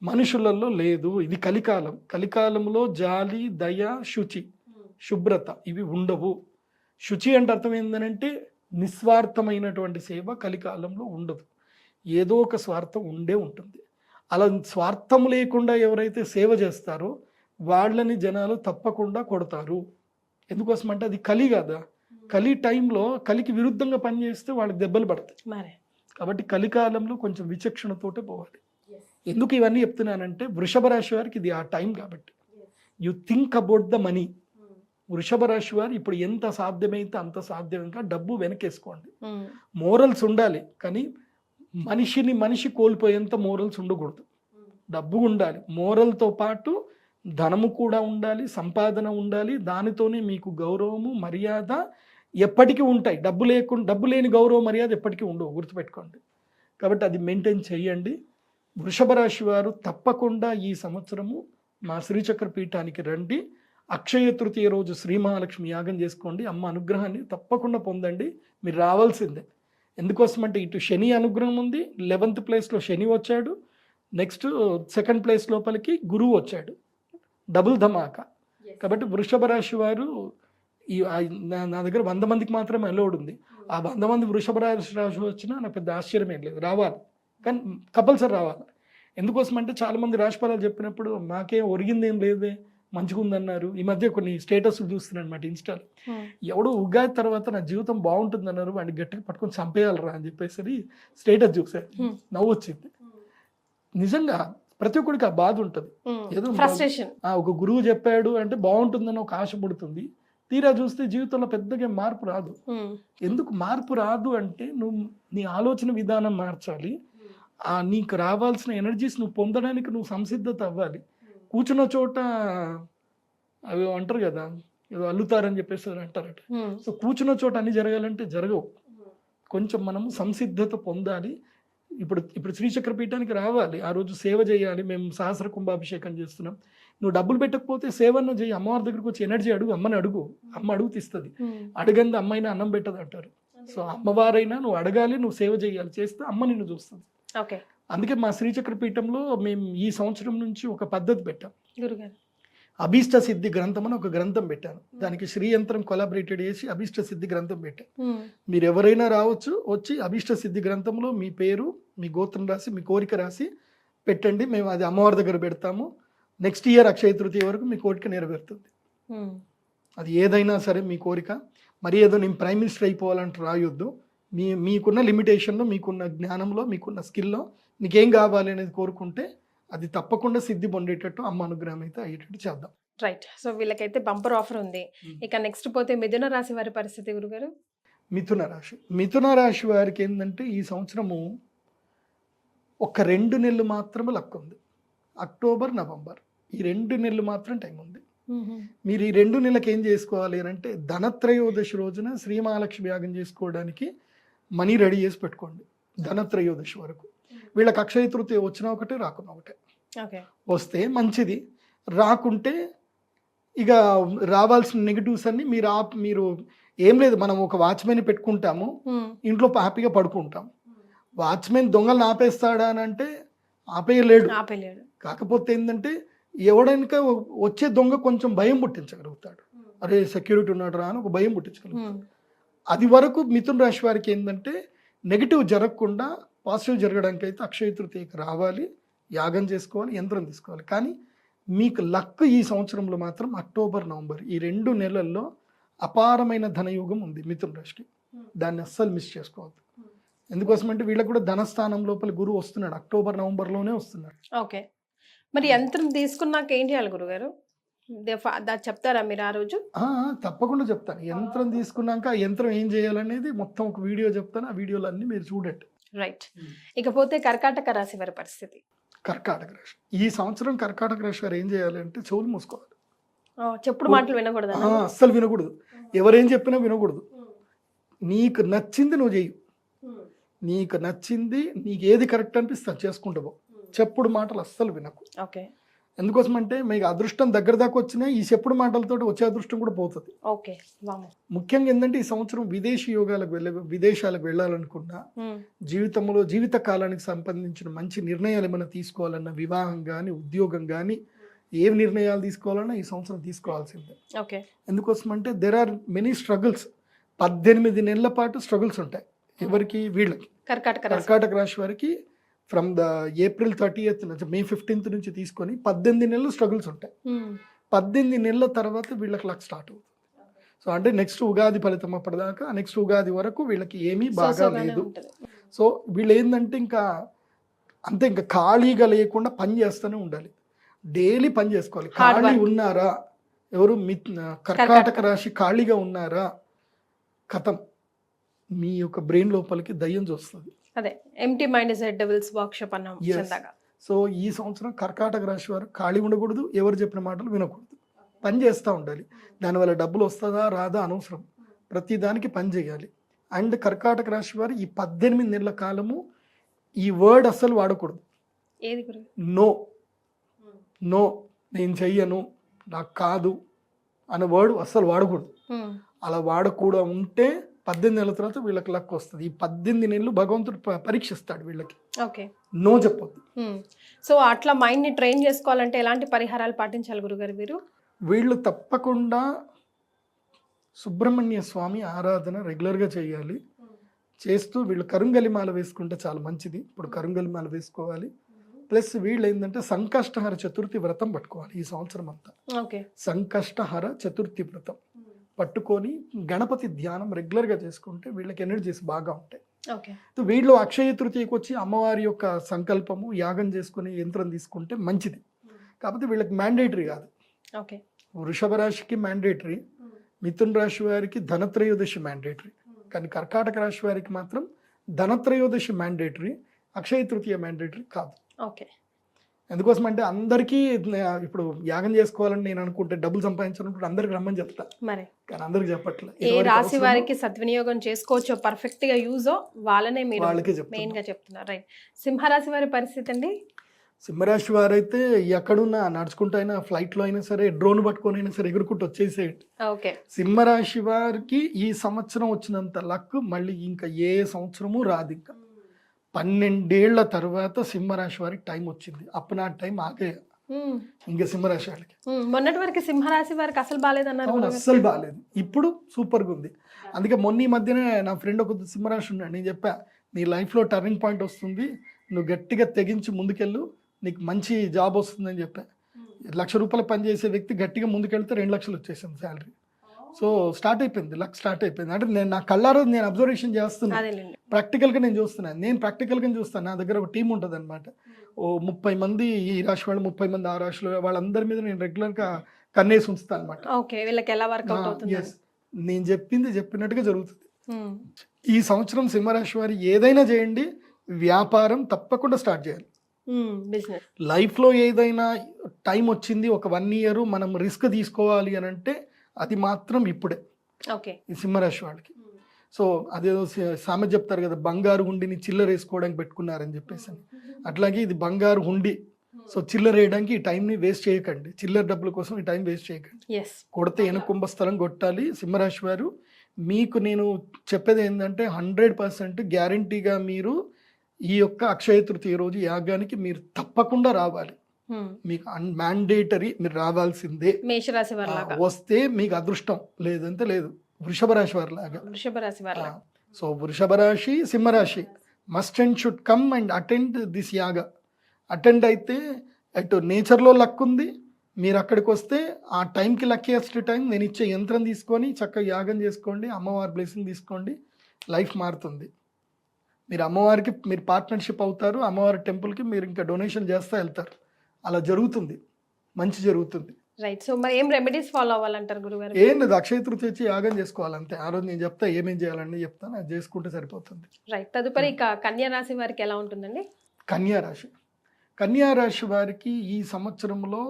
మనుషులలో లేదు. ఇది కలికాలం. కలికాలంలో జాలి, దయ, శుభ్రత ఇవి ఉండవు. శుచి అంటే అర్థం ఏంటంటే నిస్వార్థమైనటువంటి సేవ కలికాలంలో ఉండదు. ఏదో ఒక స్వార్థం ఉండే ఉంటుంది. అలా స్వార్థం లేకుండా ఎవరైతే సేవ చేస్తారో వాళ్ళని జనాలు తప్పకుండా కొడతారు. ఎందుకోసం అంటే అది కలి కదా. కలి టైంలో కలికి విరుద్ధంగా పనిచేస్తే వాళ్ళకి దెబ్బలు పడతాయి. కాబట్టి కలికాలంలో కొంచెం విచక్షణతోటే పోవాలి. ఎందుకు ఇవన్నీ చెప్తున్నానంటే వృషభ రాశి వారికి ఇది ఆ టైం. కాబట్టి you think about the money. వృషభ రాశి వారు ఇప్పుడు ఎంత సాధ్యమైతే అంత సాధ్యంగా డబ్బు వెనకేసుకోండి. మోరల్స్ ఉండాలి, కానీ మనిషి కోల్పోయేంత మోరల్స్ ఉండకూడదు. డబ్బు ఉండాలి, మోరల్తో పాటు ధనము కూడా ఉండాలి, సంపాదన ఉండాలి. దానితోనే మీకు గౌరవము, మర్యాద ఎప్పటికీ ఉంటాయి. డబ్బు లేని గౌరవ మర్యాద ఎప్పటికీ ఉండవు, గుర్తుపెట్టుకోండి. కాబట్టి అది మెయింటైన్ చేయండి. వృషభ రాశి వారు తప్పకుండా ఈ సంవత్సరము మా శ్రీచక్ర పీఠానికి రండి. అక్షయ తృతీయ రోజు శ్రీ మహాలక్ష్మి యాగం చేసుకోండి. అమ్మ అనుగ్రహాన్ని తప్పకుండా పొందండి. మీరు రావాల్సిందే. ఎందుకోసమంటే ఇటు శని అనుగ్రహం ఉంది, 11th ప్లేస్లో శని వచ్చాడు, నెక్స్ట్ 2nd ప్లేస్ లోపలికి గురువు వచ్చాడు, డబుల్ ధమాకా. కాబట్టి వృషభ రాశి వారు నా దగ్గర 100 మందికి మాత్రమే అలౌడ్ ఉంది. ఆ 100 మంది వృషభ రాశి వచ్చినా నాకు పెద్ద ఆశ్చర్యం ఏం లేదు. రావాలి, కానీ కంపల్సరీ రావాలి. ఎందుకోసం అంటే చాలామంది రాశిఫలాలు చెప్పినప్పుడు నాకేం ఒరిగింది ఏం లేదే, మంచిగా ఉందన్నారు. ఈ మధ్య కొన్ని స్టేటస్లు చూస్తున్నాను అనమాట ఇన్స్టాలో. ఎవడో ఉగాది తర్వాత నా జీవితం బాగుంటుంది అన్నారు, వాడిని గట్టిగా పట్టుకొని చంపేయాలరా అని చెప్పేసి స్టేటస్ చూసారు. నవ్వు వచ్చింది. నిజంగా ప్రతి ఒక్కడికి ఆ బాధ ఉంటుంది. ఏదో ఒక గురువు చెప్పాడు అంటే బాగుంటుందని ఒక ఆశ పుడుతుంది. తీరా చూస్తే జీవితంలో పెద్దగా మార్పు రాదు. ఎందుకు మార్పు రాదు అంటే నువ్వు నీ ఆలోచన విధానం మార్చాలి. నీకు రావాల్సిన ఎనర్జీస్ నువ్వు పొందడానికి నువ్వు సంసిద్ధత అవ్వాలి. కూర్చున్న చోట అవి అంటారు కదా, ఏదో అల్లుతారని చెప్పేసి అంటారట. సో కూర్చున్న చోట అన్ని జరగాలంటే జరగవు. కొంచెం మనము సంసిద్ధత పొందాలి. ఇప్పుడు శ్రీచక్ర పీఠానికి రావాలి, ఆ రోజు సేవ చేయాలి. మేము సహస్ర కుంభాభిషేకం చేస్తున్నాం. నువ్వు డబ్బులు పెట్టకపోతే సేవన్న చేయి. అమ్మవారి దగ్గరికి వచ్చి ఎనర్జీ అడుగు, అమ్మని అడుగు. అమ్మ అడుగు తీస్తుంది. అడగంది అమ్మైనా అన్నం పెట్టదు అంటారు. సో అమ్మవారైనా నువ్వు అడగాలి, నువ్వు సేవ చేయాలి. చేస్తే అమ్మ నిన్ను చూస్తుంది. అందుకే మా శ్రీచక్ర పీఠంలో మేము ఈ సంవత్సరం నుంచి ఒక పద్ధతి పెట్టాం. అభీష్ట సిద్ధి గ్రంథం అని ఒక గ్రంథం పెట్టాను. దానికి శ్రీ యంత్రం కొలాబరేటెడ్ చేసి అభీష్ట సిద్ధి గ్రంథం పెట్టాను. మీరు ఎవరైనా రావచ్చు, వచ్చి అభీష్ట సిద్ధి గ్రంథంలో మీ పేరు, మీ గోత్రం రాసి, మీ కోరిక రాసి పెట్టండి. మేము అది అమ్మవారి దగ్గర పెడతాము. నెక్స్ట్ ఇయర్ అక్షయ తృతీయ వరకు మీ కోరిక నెరవేరుతుంది. అది ఏదైనా సరే మీ కోరిక. మరి ఏదో నేను ప్రైమ్ మినిస్టర్ అయిపోవాలంటే రాయొద్దు. మీకున్న లిమిటేషన్లో, మీకున్న జ్ఞానంలో, మీకున్న స్కిల్లో మీకేం కావాలి అనేది కోరుకుంటే అది తప్పకుండా సిద్ధి పొందేటట్టు అమ్మ అనుగ్రహం అయితే అయ్యేటట్టు చేద్దాం. రైట్. సో వీళ్ళకైతే బంపర్ ఆఫర్ ఉంది. ఇక నెక్స్ట్ పోతే మిథున రాశి వారి పరిస్థితి గురుగారు. మిథున రాశి వారికి ఏంటంటే ఈ సంవత్సరము ఒక 2 నెలలు మాత్రమే లక్ ఉంది. అక్టోబర్, నవంబర్ ఈ 2 నెలలు మాత్రం టైం ఉంది. మీరు ఈ 2 నెలలకు ఏం చేసుకోవాలి అంటే ధనత్రయోదశి రోజున శ్రీ మహాలక్ష్మి యాగం చేసుకోవడానికి మనీ రెడీ చేసి పెట్టుకోండి. ధనత్రయోదశి వరకు వీళ్ళకి అక్షయ తృతీయ వచ్చినా ఒకటే, రాకున్నా ఒకటే. వస్తే మంచిది, రాకుంటే ఇక రావాల్సిన నెగిటివ్స్ అన్ని మీరు ఏం లేదు, మనం ఒక వాచ్మెన్ పెట్టుకుంటాము, ఇంట్లో హ్యాపీగా పడుకుంటాం. వాచ్మెన్ దొంగలను ఆపేస్తాడా అని అంటే ఆపేయలేడు. కాకపోతే ఏంటంటే ఎవడైనా వచ్చే దొంగ కొంచెం భయం పుట్టించగలుగుతాడు. అరే సెక్యూరిటీ ఉన్నాడు రా అని ఒక భయం పుట్టించగలుగుతాడు. అది వరకు మిథున రాశి వారికి ఏంటంటే నెగిటివ్ జరగకుండా పాజిటివ్ జరగడానికి అయితే అక్షయ తృతీయకి రావాలి, యాగం చేసుకోవాలి, యంత్రం తీసుకోవాలి. కానీ మీకు లక్ ఈ సంవత్సరంలో మాత్రం అక్టోబర్, నవంబర్ ఈ 2 నెలల్లో అపారమైన ధనయోగం ఉంది మిథున రాశికి. దాన్ని అస్సలు మిస్ చేసుకోవద్దు. ఎందుకోసమంటే వీళ్ళకి కూడా ధనస్థానం లోపల గురువు వస్తున్నాడు, అక్టోబర్, నవంబర్లోనే వస్తున్నాడు. ఓకే. మరి యంత్రం తీసుకున్నాక ఏం చేయాలి గురుగారు? చెప్తారా మీరు ఆ రోజు? తప్పకుండా చెప్తాను. యంత్రం తీసుకున్నాక ఆ యంత్రం ఏం చేయాలనేది మొత్తం ఒక వీడియో చెప్తాను. ఆ వీడియోలు అన్ని మీరు చూడండి. రైట్. ఇకపోతే కర్కాటక రాశి వారి పరిస్థితి. కర్కాటక రాశి ఈ సంవత్సరం కర్కాటక రాశి వారు ఏం చేయాలి అంటే చెవులు మూసుకోవాలి. చెప్పుడు మాటలు వినకూడదు. అస్సలు వినకూడదు. ఎవరేం చెప్పినా వినకూడదు. నీకు నచ్చింది నువ్వు చెయ్యి. నీకు నచ్చింది, నీకు ఏది కరెక్ట్ అనిపిస్తా చేసుకుంటావు. చెప్పుడు మాటలు అస్సలు వినకు. ఓకే. ఎందుకోసం అంటే మీకు అదృష్టం దగ్గర దాకా వచ్చినా ఈ చెప్పుడు మాటలతో వచ్చే అదృష్టం కూడా పోతుంది. ఓకే. ముఖ్యంగా ఏంటంటే ఈ సంవత్సరం విదేశీ యోగాలకు విదేశాలకు వెళ్ళాలనుకున్నా, జీవితంలో జీవిత కాలానికి సంబంధించిన మంచి నిర్ణయాలు ఏమైనా తీసుకోవాలన్నా, వివాహం కానీ, ఉద్యోగం కానీ, ఏ నిర్ణయాలు తీసుకోవాలన్నా ఈ సంవత్సరం తీసుకోవాల్సిందే. ఓకే. ఎందుకోసం అంటే దెర్ ఆర్ మెనీ స్ట్రగుల్స్. 18 నెలల పాటు స్ట్రగుల్స్ ఉంటాయి. ఎవరికి? వీళ్ళకి, కర్కాటక రాశి వారికి. ఫ్రమ్ ద ఏప్రిల్ 30th నుంచి మే 15th నుంచి తీసుకొని 18 నెలలు స్ట్రగుల్స్ ఉంటాయి. 18 నెలల తర్వాత వీళ్ళకి లక్ స్టార్ట్ అవుతుంది. సో అంటే నెక్స్ట్ ఉగాది ఫలితం అప్పటిదాకా, నెక్స్ట్ ఉగాది వరకు వీళ్ళకి ఏమీ బాగా లేదు. సో వీళ్ళు ఏంటంటే ఇంకా అంతే, ఇంకా ఖాళీగా లేకుండా పని చేస్తూనే ఉండాలి. డైలీ పని చేసుకోవాలి. ఖాళీ ఉన్నారా ఎవరు? కర్కాటక రాశి ఖాళీగా ఉన్నారా, కథం మీ యొక్క బ్రెయిన్ లోపలికి దయ్యం చూస్తుంది. అదే empty mind is a devils workshop అన్నాం. సో ఈ సంవత్సరం కర్కాటక రాశి వారు ఖాళీ ఉండకూడదు, ఎవరు చెప్పిన మాటలు వినకూడదు, పని చేస్తూ ఉండాలి. దానివల్ల డబ్బులు వస్తుందా రాదా అనవసరం, ప్రతి దానికి పని చేయాలి. అండ్ కర్కాటక రాశి వారు ఈ 18 నెలల కాలము ఈ వర్డ్ అస్సలు వాడకూడదు. నో, నో నేను చెయ్యను, నాకు కాదు అనే వర్డ్ అస్సలు వాడకూడదు. అలా వాడకూడదు ఉంటే 18 నెలల తర్వాత వీళ్ళకి లక్ వస్తుంది. ఈ 18 నెలలు భగవంతుడు పరీక్షిస్తాడు వీళ్ళకి. ఓకే. నో చెప్పొద్దు. సో అట్లా మైండ్ ని ట్రైన్ చేసుకోవాలంటే ఎలాంటి పరిహారాలు పాటించాలి గురుగారు వీరు? వీళ్ళు తప్పకుండా సుబ్రహ్మణ్య స్వామి ఆరాధన రెగ్యులర్గా చేయాలి. చేస్తూ వీళ్ళు కరుంగలిమాల వేసుకుంటే చాలా మంచిది. ఇప్పుడు కరుంగలిమాల వేసుకోవాలి. ప్లస్ వీళ్ళు ఏంటంటే సంకష్టహర చతుర్థి వ్రతం పట్టుకోవాలి ఈ సంవత్సరం అంతా. సంకష్టహర చతుర్థి వ్రతం పట్టుకొని గణపతి ధ్యానం రెగ్యులర్గా చేసుకుంటే వీళ్ళకి ఎనర్జీస్ బాగా ఉంటాయి. వీళ్ళు అక్షయ తృతీయకి వచ్చి అమ్మవారి యొక్క సంకల్పము యాగం చేసుకుని యంత్రం తీసుకుంటే మంచిది. కాకపోతే వీళ్ళకి మ్యాండేటరీ కాదు. వృషభ రాశికి మ్యాండేటరీ, మిథున రాశి వారికి ధనత్రయోదశి మ్యాండేటరీ. కానీ కర్కాటక రాశి వారికి మాత్రం ధనత్రయోదశి మ్యాండేటరీ, అక్షయ తృతీయ మ్యాండేటరీ కాదు. ఎందుకోసం అంటే అందరికీ ఇప్పుడు యాగం చేసుకోవాలని నేను అనుకుంటే, డబ్బులు సంపాదించాలనుకుంటే అందరికి రమ్మని చెప్తా, కానీ అందరికి చెప్పట్లేదు. ఏ రాశి వారికి సద్వినియోగం చేసుకోవచ్చో, పర్ఫెక్ట్ గా యూజో వాళ్ళనే మీరు మెయిన్ గా చెప్తున్నారు. రైట్. సింహరాశి వారి పరిస్థితి అండి? సింహరాశి వారైతే ఎక్కడున్నా నడుచుకుంటూ అయినా, ఫ్లైట్లో అయినా సరే, డ్రోన్ పట్టుకొని అయినా సరే ఎగురుకుంటూ వచ్చేసేయండి. సింహరాశి వారికి ఈ సంవత్సరం వచ్చినంత లక్ మళ్ళీ ఇంకా ఏ సంవత్సరము రాదు. ఇంకా 12 ఏళ్ల తర్వాత సింహరాశి వారికి టైం వచ్చింది. అప్పుడు నా టైం ఆగే ఇంకా సింహరాశి వారికి. మొన్నటి వరకు సింహరాశి వారికి అసలు బాగాలేదన్నారు. అస్సలు బాగాలేదు. ఇప్పుడు సూపర్గా ఉంది. అందుకే మొన్న ఈ మధ్యనే నా ఫ్రెండ్ ఒక సింహరాశి ఉన్నాడు, నేను చెప్పా నీ లైఫ్లో టర్నింగ్ పాయింట్ వస్తుంది, నువ్వు గట్టిగా తెగించి ముందుకెళ్ళు, నీకు మంచి జాబ్ వస్తుందని చెప్పా. ₹1,00,000 పనిచేసే వ్యక్తి గట్టిగా ముందుకెళ్తే 2 లక్షలు వచ్చేసింది శాలరీ. సో స్టార్ట్ అయిపోయింది, లక్ స్టార్ట్ అయిపోయింది. అంటే నేను నా కళ్ళారో నేను అబ్జర్వేషన్ చేస్తున్నాను, ప్రాక్టికల్గా నేను చూస్తున్నాను. నేను ప్రాక్టికల్గా చూస్తాను. నా దగ్గర ఒక టీం ఉంటుంది అనమాట. ఓ 30 మంది ఈ రాశి వాళ్ళు, 30 మంది ఆ రాశిలో, వాళ్ళందరి మీద నేను రెగ్యులర్గా కన్నేసి ఉంచుతాను అనమాట. నేను చెప్పింది చెప్పినట్టుగా జరుగుతుంది. ఈ సంవత్సరం సింహరాశి వారు ఏదైనా చేయండి, వ్యాపారం తప్పకుండా స్టార్ట్ చేయాలి. లైఫ్లో ఏదైనా టైం వచ్చింది, ఒక 1 year మనం రిస్క్ తీసుకోవాలి అని అంటే అది మాత్రం ఇప్పుడే ఈ సింహరాశి వాళ్ళకి. సో అదేదో సామెత చెప్తారు కదా, బంగారు హుండిని చిల్లర వేసుకోవడానికి పెట్టుకున్నారని చెప్పేసి. అట్లాగే ఇది బంగారు హుండి. సో చిల్లర వేయడానికి ఈ టైంని వేస్ట్ చేయకండి, చిల్లర డబ్బుల కోసం ఈ టైం వేస్ట్ చేయకండి. కొడితే ఎనుకుంభస్థలం కొట్టాలి. సింహరాశి వారు మీకు నేను చెప్పేది ఏంటంటే 100% గ్యారంటీగా మీరు ఈ యొక్క అక్షయ తృతీయ రోజు యాగానికి మీరు తప్పకుండా రావాలి. మీకు మ్యాండేటరీ, మీరు రావాల్సిందే. మేషరాశి వారి వస్తే మీకు అదృష్టం, లేదంటే లేదు. వృషభ రాశి వారి లాగా. వృషభ రాశి వారి. సో వృషభ రాశి, సింహరాశి must and should come and attend this yaga. Attend అయితే అటు నేచర్లో లక్ ఉంది, మీరు అక్కడికి వస్తే ఆ టైంకి లక్కీయెస్ట్ టైం నేను ఇచ్చే యంత్రం తీసుకొని చక్కగా యాగం చేసుకోండి, అమ్మవారి బ్లెస్సింగ్ తీసుకోండి, లైఫ్ మారుతుంది. మీరు అమ్మవారికి మీరు పార్ట్నర్షిప్ అవుతారు, అమ్మవారి టెంపుల్కి మీరు ఇంకా డొనేషన్ చేస్తూ వెళ్తారు. అలా జరుగుతుంది, మంచి జరుగుతుంది. రైట్. సో మరి ఏం రెమెడీస్ ఫాలో అవ్వాలంటారు గురుగారు? ఏం లేదు, అక్షయ తృతీయ వచ్చి యాగం చేసుకోవాలంతే. ఆ రోజు నేను చెప్తా ఏమేం చేయాలని చెప్తాను, అది చేసుకుంటే సరిపోతుంది. రైట్. తదుపరి ఇక కన్యా రాశి వారికి ఎలా ఉంటుందండి? కన్యా రాశి, కన్యా రాశి వారికి ఈ సంవత్సరంలో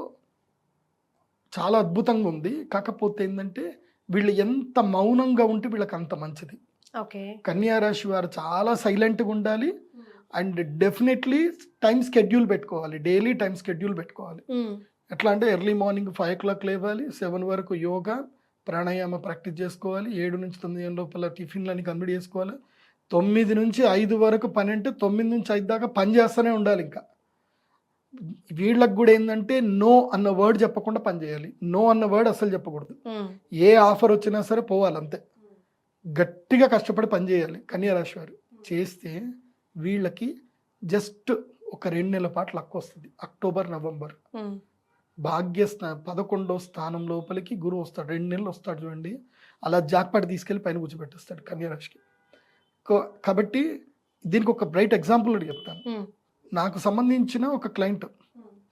చాలా అద్భుతంగా ఉంది. కాకపోతే ఏంటంటే వీళ్ళు ఎంత మౌనంగా ఉంటే వీళ్ళకి అంత మంచిది. ఓకే. కన్యా రాశి వారు చాలా సైలెంట్గా ఉండాలి అండ్ డెఫినెట్లీ టైం స్కెడ్యూల్ పెట్టుకోవాలి, డైలీ టైం స్కెడ్యూల్ పెట్టుకోవాలి. ఎట్లా అంటే ఎర్లీ మార్నింగ్ 5 o'clock లేవాలి, 7 వరకు యోగా ప్రాణాయామ ప్రాక్టీస్ చేసుకోవాలి, 7 నుంచి 9 లోపల టిఫిన్లని కంప్లీట్ చేసుకోవాలి, 9 నుంచి 5 వరకు పని అంటే 9 నుంచి 5 దాకా పని చేస్తూనే ఉండాలి. ఇంకా వీళ్ళకి కూడా ఏంటంటే నో అన్న వర్డ్ చెప్పకుండా పని చేయాలి. నో అన్న వర్డ్ అసలు చెప్పకూడదు. ఏ ఆఫర్ వచ్చినా సరే పోవాలి అంతే. గట్టిగా కష్టపడి పని చేయాలి కన్యా రాశి వారు. చేస్తే వీళ్ళకి జస్ట్ ఒక 2 నెలల పాటు లక్ వస్తుంది. అక్టోబర్, నవంబర్ భాగ్య 11వ స్థానం లోపలికి గురువు వస్తాడు, 2 నెలలు వస్తాడు చూడండి. అలా జాక్పాట్ తీసుకెళ్ళి పైన కూర్చోబెట్టేస్తాడు కన్యా రాశికి. కాబట్టి దీనికి ఒక బ్రైట్ ఎగ్జాంపుల్ కూడా చెప్తాను. నాకు సంబంధించిన ఒక క్లయింట్,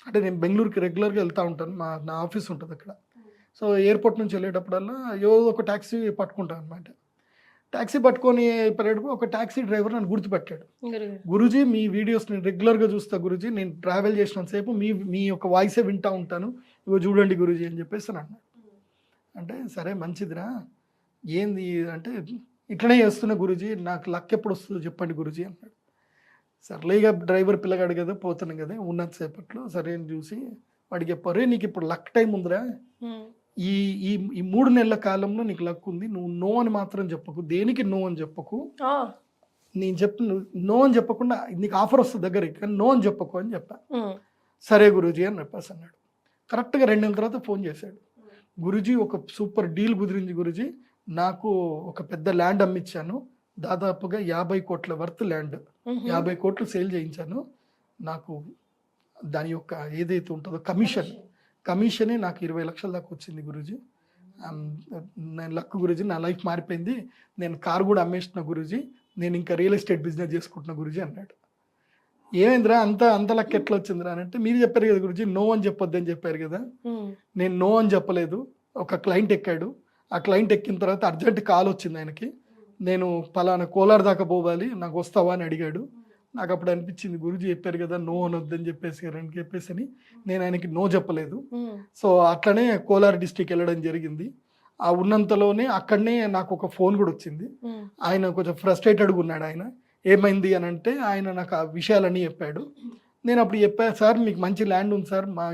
అంటే నేను బెంగళూరుకి రెగ్యులర్గా వెళ్తూ ఉంటాను, నా ఆఫీస్ ఉంటుంది అక్కడ. సో ఎయిర్పోర్ట్ నుంచి వెళ్ళేటప్పుడల్లా ఏదో ఒక ట్యాక్సీ పట్టుకుంటాను అనమాట. ట్యాక్సీ పట్టుకొని వెళ్ళేటప్పుడు ఒక ట్యాక్సీ డ్రైవర్ నన్ను గుర్తుపెట్టాడు. గురూజీ మీ వీడియోస్ నేను రెగ్యులర్గా చూస్తా గురూజీ, నేను ట్రావెల్ చేసినంతసేపు మీ యొక్క వాయిసే వింటూ ఉంటాను, ఇగో చూడండి గురూజీ అని చెప్పేసి అన్నాడు. అంటే సరే మంచిదిరా, ఏంది అంటే ఇట్లనే చేస్తున్నా గురూజీ, నాకు లక్ ఎప్పుడు వస్తుందో చెప్పండి గురూజీ అన్నాడు. సర్లేగా డ్రైవర్ పిల్లగాడు కదా, పోతున్నాం కదా ఉన్నంతసేపట్లో సరే అని చూసి వాడికి చెప్పారు, నీకు ఇప్పుడు లక్ టైం ఉందిరా, ఈ ఈ ఈ 3 నెలల కాలంలో నీకు లక్ ఉంది, నువ్వు నో అని మాత్రం చెప్పకు, దేనికి నో అని చెప్పకు, నేను చెప్పి నో అని చెప్పకుండా నీకు ఆఫర్ వస్తుంది దగ్గరికి, కానీ నో అని చెప్పకు అని చెప్పా. సరే గురూజీ అని చెప్పేసి అన్నాడు. కరెక్ట్గా 2 నెలల తర్వాత ఫోన్ చేశాడు. గురూజీ ఒక సూపర్ డీల్ కుదిరింది గురూజీ, నాకు ఒక పెద్ద ల్యాండ్ అమ్మిచ్చాను, దాదాపుగా 50 కోట్ల వర్త్ ల్యాండ్, 50 కోట్లు సేల్ చేయించాను, నాకు దాని యొక్క ఏదైతే ఉంటుందో కమిషనే నాకు 20 లక్షల దాకా వచ్చింది గురూజీ. నేను లక్ గురూజీ, నా లైఫ్ మారిపోయింది, నేను కారు కూడా అమ్మేసిన గురూజీ, నేను ఇంకా రియల్ ఎస్టేట్ బిజినెస్ చేసుకుంటున్నా గురూజీ అన్నాడు. ఏమైందిరా అంత లక్ ఎట్లా వచ్చిందిరా అని అంటే, మీరు చెప్పారు కదా గురూజీ నో అని చెప్పొద్దు అని చెప్పారు కదా, నేను నో అని చెప్పలేదు. ఒక క్లయింట్ ఎక్కాడు, ఆ క్లయింట్ ఎక్కిన తర్వాత అర్జెంట్ కాల్ వచ్చింది ఆయనకి, నేను పలానా కోలార్ దాకా పోవాలి, నాకు వస్తావా అని అడిగాడు. నాకు అప్పుడు అనిపించింది గురూజీ చెప్పారు కదా నో అనొద్దని చెప్పేసి అని నేను ఆయనకి నో చెప్పలేదు. సో అట్లనే కోలార్ డిస్టిక్ వెళ్ళడం జరిగింది. ఆ ఉన్నంతలోనే అక్కడనే నాకు ఒక ఫోన్ కూడా వచ్చింది. ఆయన కొంచెం ఫ్రస్ట్రేటెడ్గా ఉన్నాడు. ఆయన ఏమైంది అని అంటే ఆయన నాకు ఆ విషయాలన్నీ చెప్పాడు. నేను అప్పుడు చెప్పాను, సార్ మీకు మంచి ల్యాండ్ ఉంది సార్ మా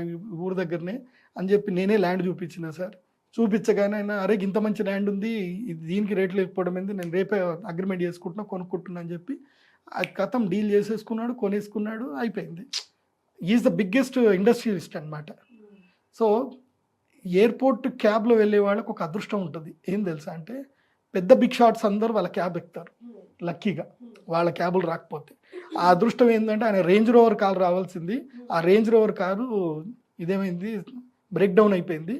ఊరు దగ్గరనే అని చెప్పి నేనే ల్యాండ్ చూపించిన సార్. చూపించగానే ఆయన అరే ఇంత మంచి ల్యాండ్ ఉంది, దీనికి రేట్లు లేకపోవడం ఏంది, నేను రేపే అగ్రిమెంట్ చేసుకుంటున్నా కొనుక్కుంటున్నా అని చెప్పి అది కథం డీల్ చేసేసుకున్నాడు, కొనేసుకున్నాడు, అయిపోయింది. ఈజ్ ద బిగ్గెస్ట్ ఇండస్ట్రియలిస్ట్ అనమాట. సో ఎయిర్పోర్ట్ క్యాబ్లో వెళ్ళే వాళ్ళకి ఒక అదృష్టం ఉంటుంది. ఏం తెలుసా అంటే పెద్ద బిగ్ షాట్స్ అందరూ వాళ్ళ క్యాబ్ ఎక్కుతారు లక్కీగా, వాళ్ళ క్యాబులు రాకపోతే. ఆ అదృష్టం ఏంటంటే ఆయన రేంజ్ రోవర్ కారు రావాల్సింది, ఆ రేంజ్ రోవర్ కారు ఇదేమైంది బ్రేక్ డౌన్ అయిపోయింది.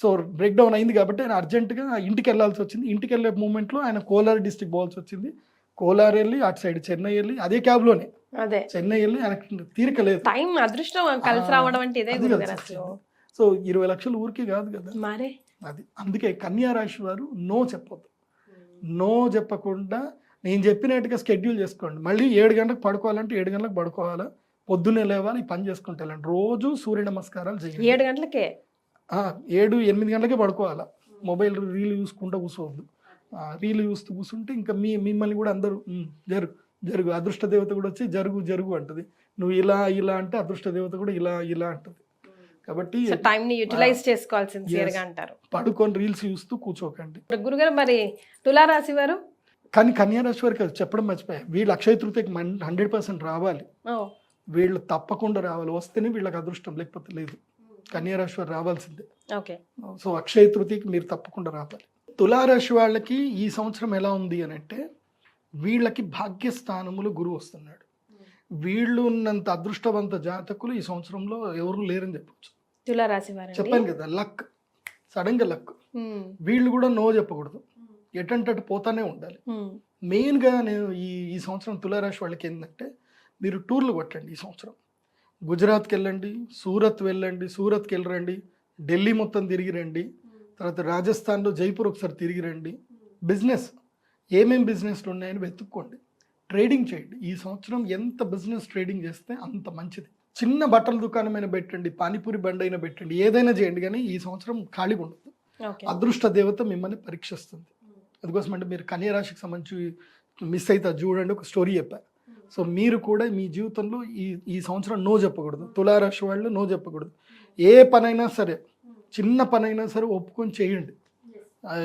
సో బ్రేక్ డౌన్ అయింది కాబట్టి ఆయన అర్జెంటుగా ఇంటికి వెళ్ళాల్సి వచ్చింది. ఇంటికి వెళ్ళే మూమెంట్లో ఆయన కోలార్ డిస్టిక్ పోవాల్సి వచ్చింది. కోలార్ వెళ్ళి అటు సైడ్ చెన్నై వెళ్ళి అదే క్యాబ్లోనే చెన్నై వెళ్ళి ఆయనకి తీరిక లేదు. టైం అదృష్టం కలిసి రావడం అంటే ఇదే. సో 20 లక్షలు ఊరికే కాదు కదా మరి అది. అందుకే కన్యా రాశి వారు నో చెప్పొద్దు. నో చెప్పకుండా నేను చెప్పినట్టుగా స్కెడ్యూల్ చేసుకోండి. మళ్ళీ 7 గంటలకు పడుకోవాలంటే 7 గంటలకు పడుకోవాలా, పొద్దున్నే లేవాలి, ఈ పని చేసుకుంటే వెళ్ళండి. రోజు సూర్య నమస్కారాలు చేయండి. 7 గంటలకే 7-8 గంటలకే పడుకోవాలా. మొబైల్ రీల్ చూసుకుంటూ కూర్చోవద్దు. రీల్ చూస్తూ కూర్చుంటే ఇంకా మిమ్మల్ని కూడా అందరూ జరుగు అదృష్ట దేవత కూడా వచ్చి జరుగు అంటది. నువ్వు ఇలా అంటే అదృష్ట దేవత కూడా ఇలా అంటది. కాబట్టి టైం ని యూటిలైజ్ చేసుకోవాలి సిన్సియర్గా అంటారు. పడుకొని రీల్స్ చూస్తూ కూర్చోకండి. గురుగారు మరి తులారాశి వారు? కానీ కన్యా రాశి వారికి చెప్పడం మర్చిపోయా, వీళ్ళు అక్షయ తృతీయకి 100% రావాలి. వీళ్ళు తప్పకుండా రావాలి, వస్తేనే వీళ్ళకి అదృష్టం, లేకపోతే లేదు. కన్యా రాశి వారు రావాల్సిందే. సో అక్షయ తృతీయకి మీరు తప్పకుండా రావాలి. తులారాశి వాళ్ళకి ఈ సంవత్సరం ఎలా ఉంది అని అంటే వీళ్ళకి భాగ్యస్థానములు గురువు వస్తున్నాడు. వీళ్ళు ఉన్నంత అదృష్టవంత జాతకులు ఈ సంవత్సరంలో ఎవరు లేరని చెప్పొచ్చు. తులారాశి వారు చెప్పాను కదా, లక్, సడన్ గా లక్. వీళ్ళు కూడా నో చెప్పకూడదు, ఎటంటే అటు పోతానే ఉండాలి. మెయిన్గా నేను ఈ సంవత్సరం తులారాశి వాళ్ళకి ఏంటంటే, మీరు టూర్లు కొట్టండి ఈ సంవత్సరం. గుజరాత్కి వెళ్ళండి, సూరత్ వెళ్ళండి, సూరత్కి వెళ్ళరండి, ఢిల్లీ మొత్తం తిరిగి రండి, తర్వాత రాజస్థాన్లో జైపూర్ ఒకసారి తిరిగి రండి. బిజినెస్ ఏమేం బిజినెస్లు ఉన్నాయని వెతుక్కోండి, ట్రేడింగ్ చేయండి. ఈ సంవత్సరం ఎంత బిజినెస్ ట్రేడింగ్ చేస్తే అంత మంచిది. చిన్న బట్టల దుకాణమైనా పెట్టండి, పానీపూరి బండి అయినా పెట్టండి, ఏదైనా చేయండి, కానీ ఈ సంవత్సరం ఖాళీగా ఉండదు. అదృష్ట దేవత మిమ్మల్ని పరీక్షిస్తుంది. అందుకోసం అంటే మీరు కన్యా రాశికి సంబంధించి మిస్ అయితే చూడండి, ఒక స్టోరీ చెప్పారు. సో మీరు కూడా మీ జీవితంలో ఈ సంవత్సరం నో చెప్పకూడదు. తులారాశి వాళ్ళు నో చెప్పకూడదు. ఏ పనైనా సరే, చిన్న పనైనా సరే ఒప్పుకొని చేయండి.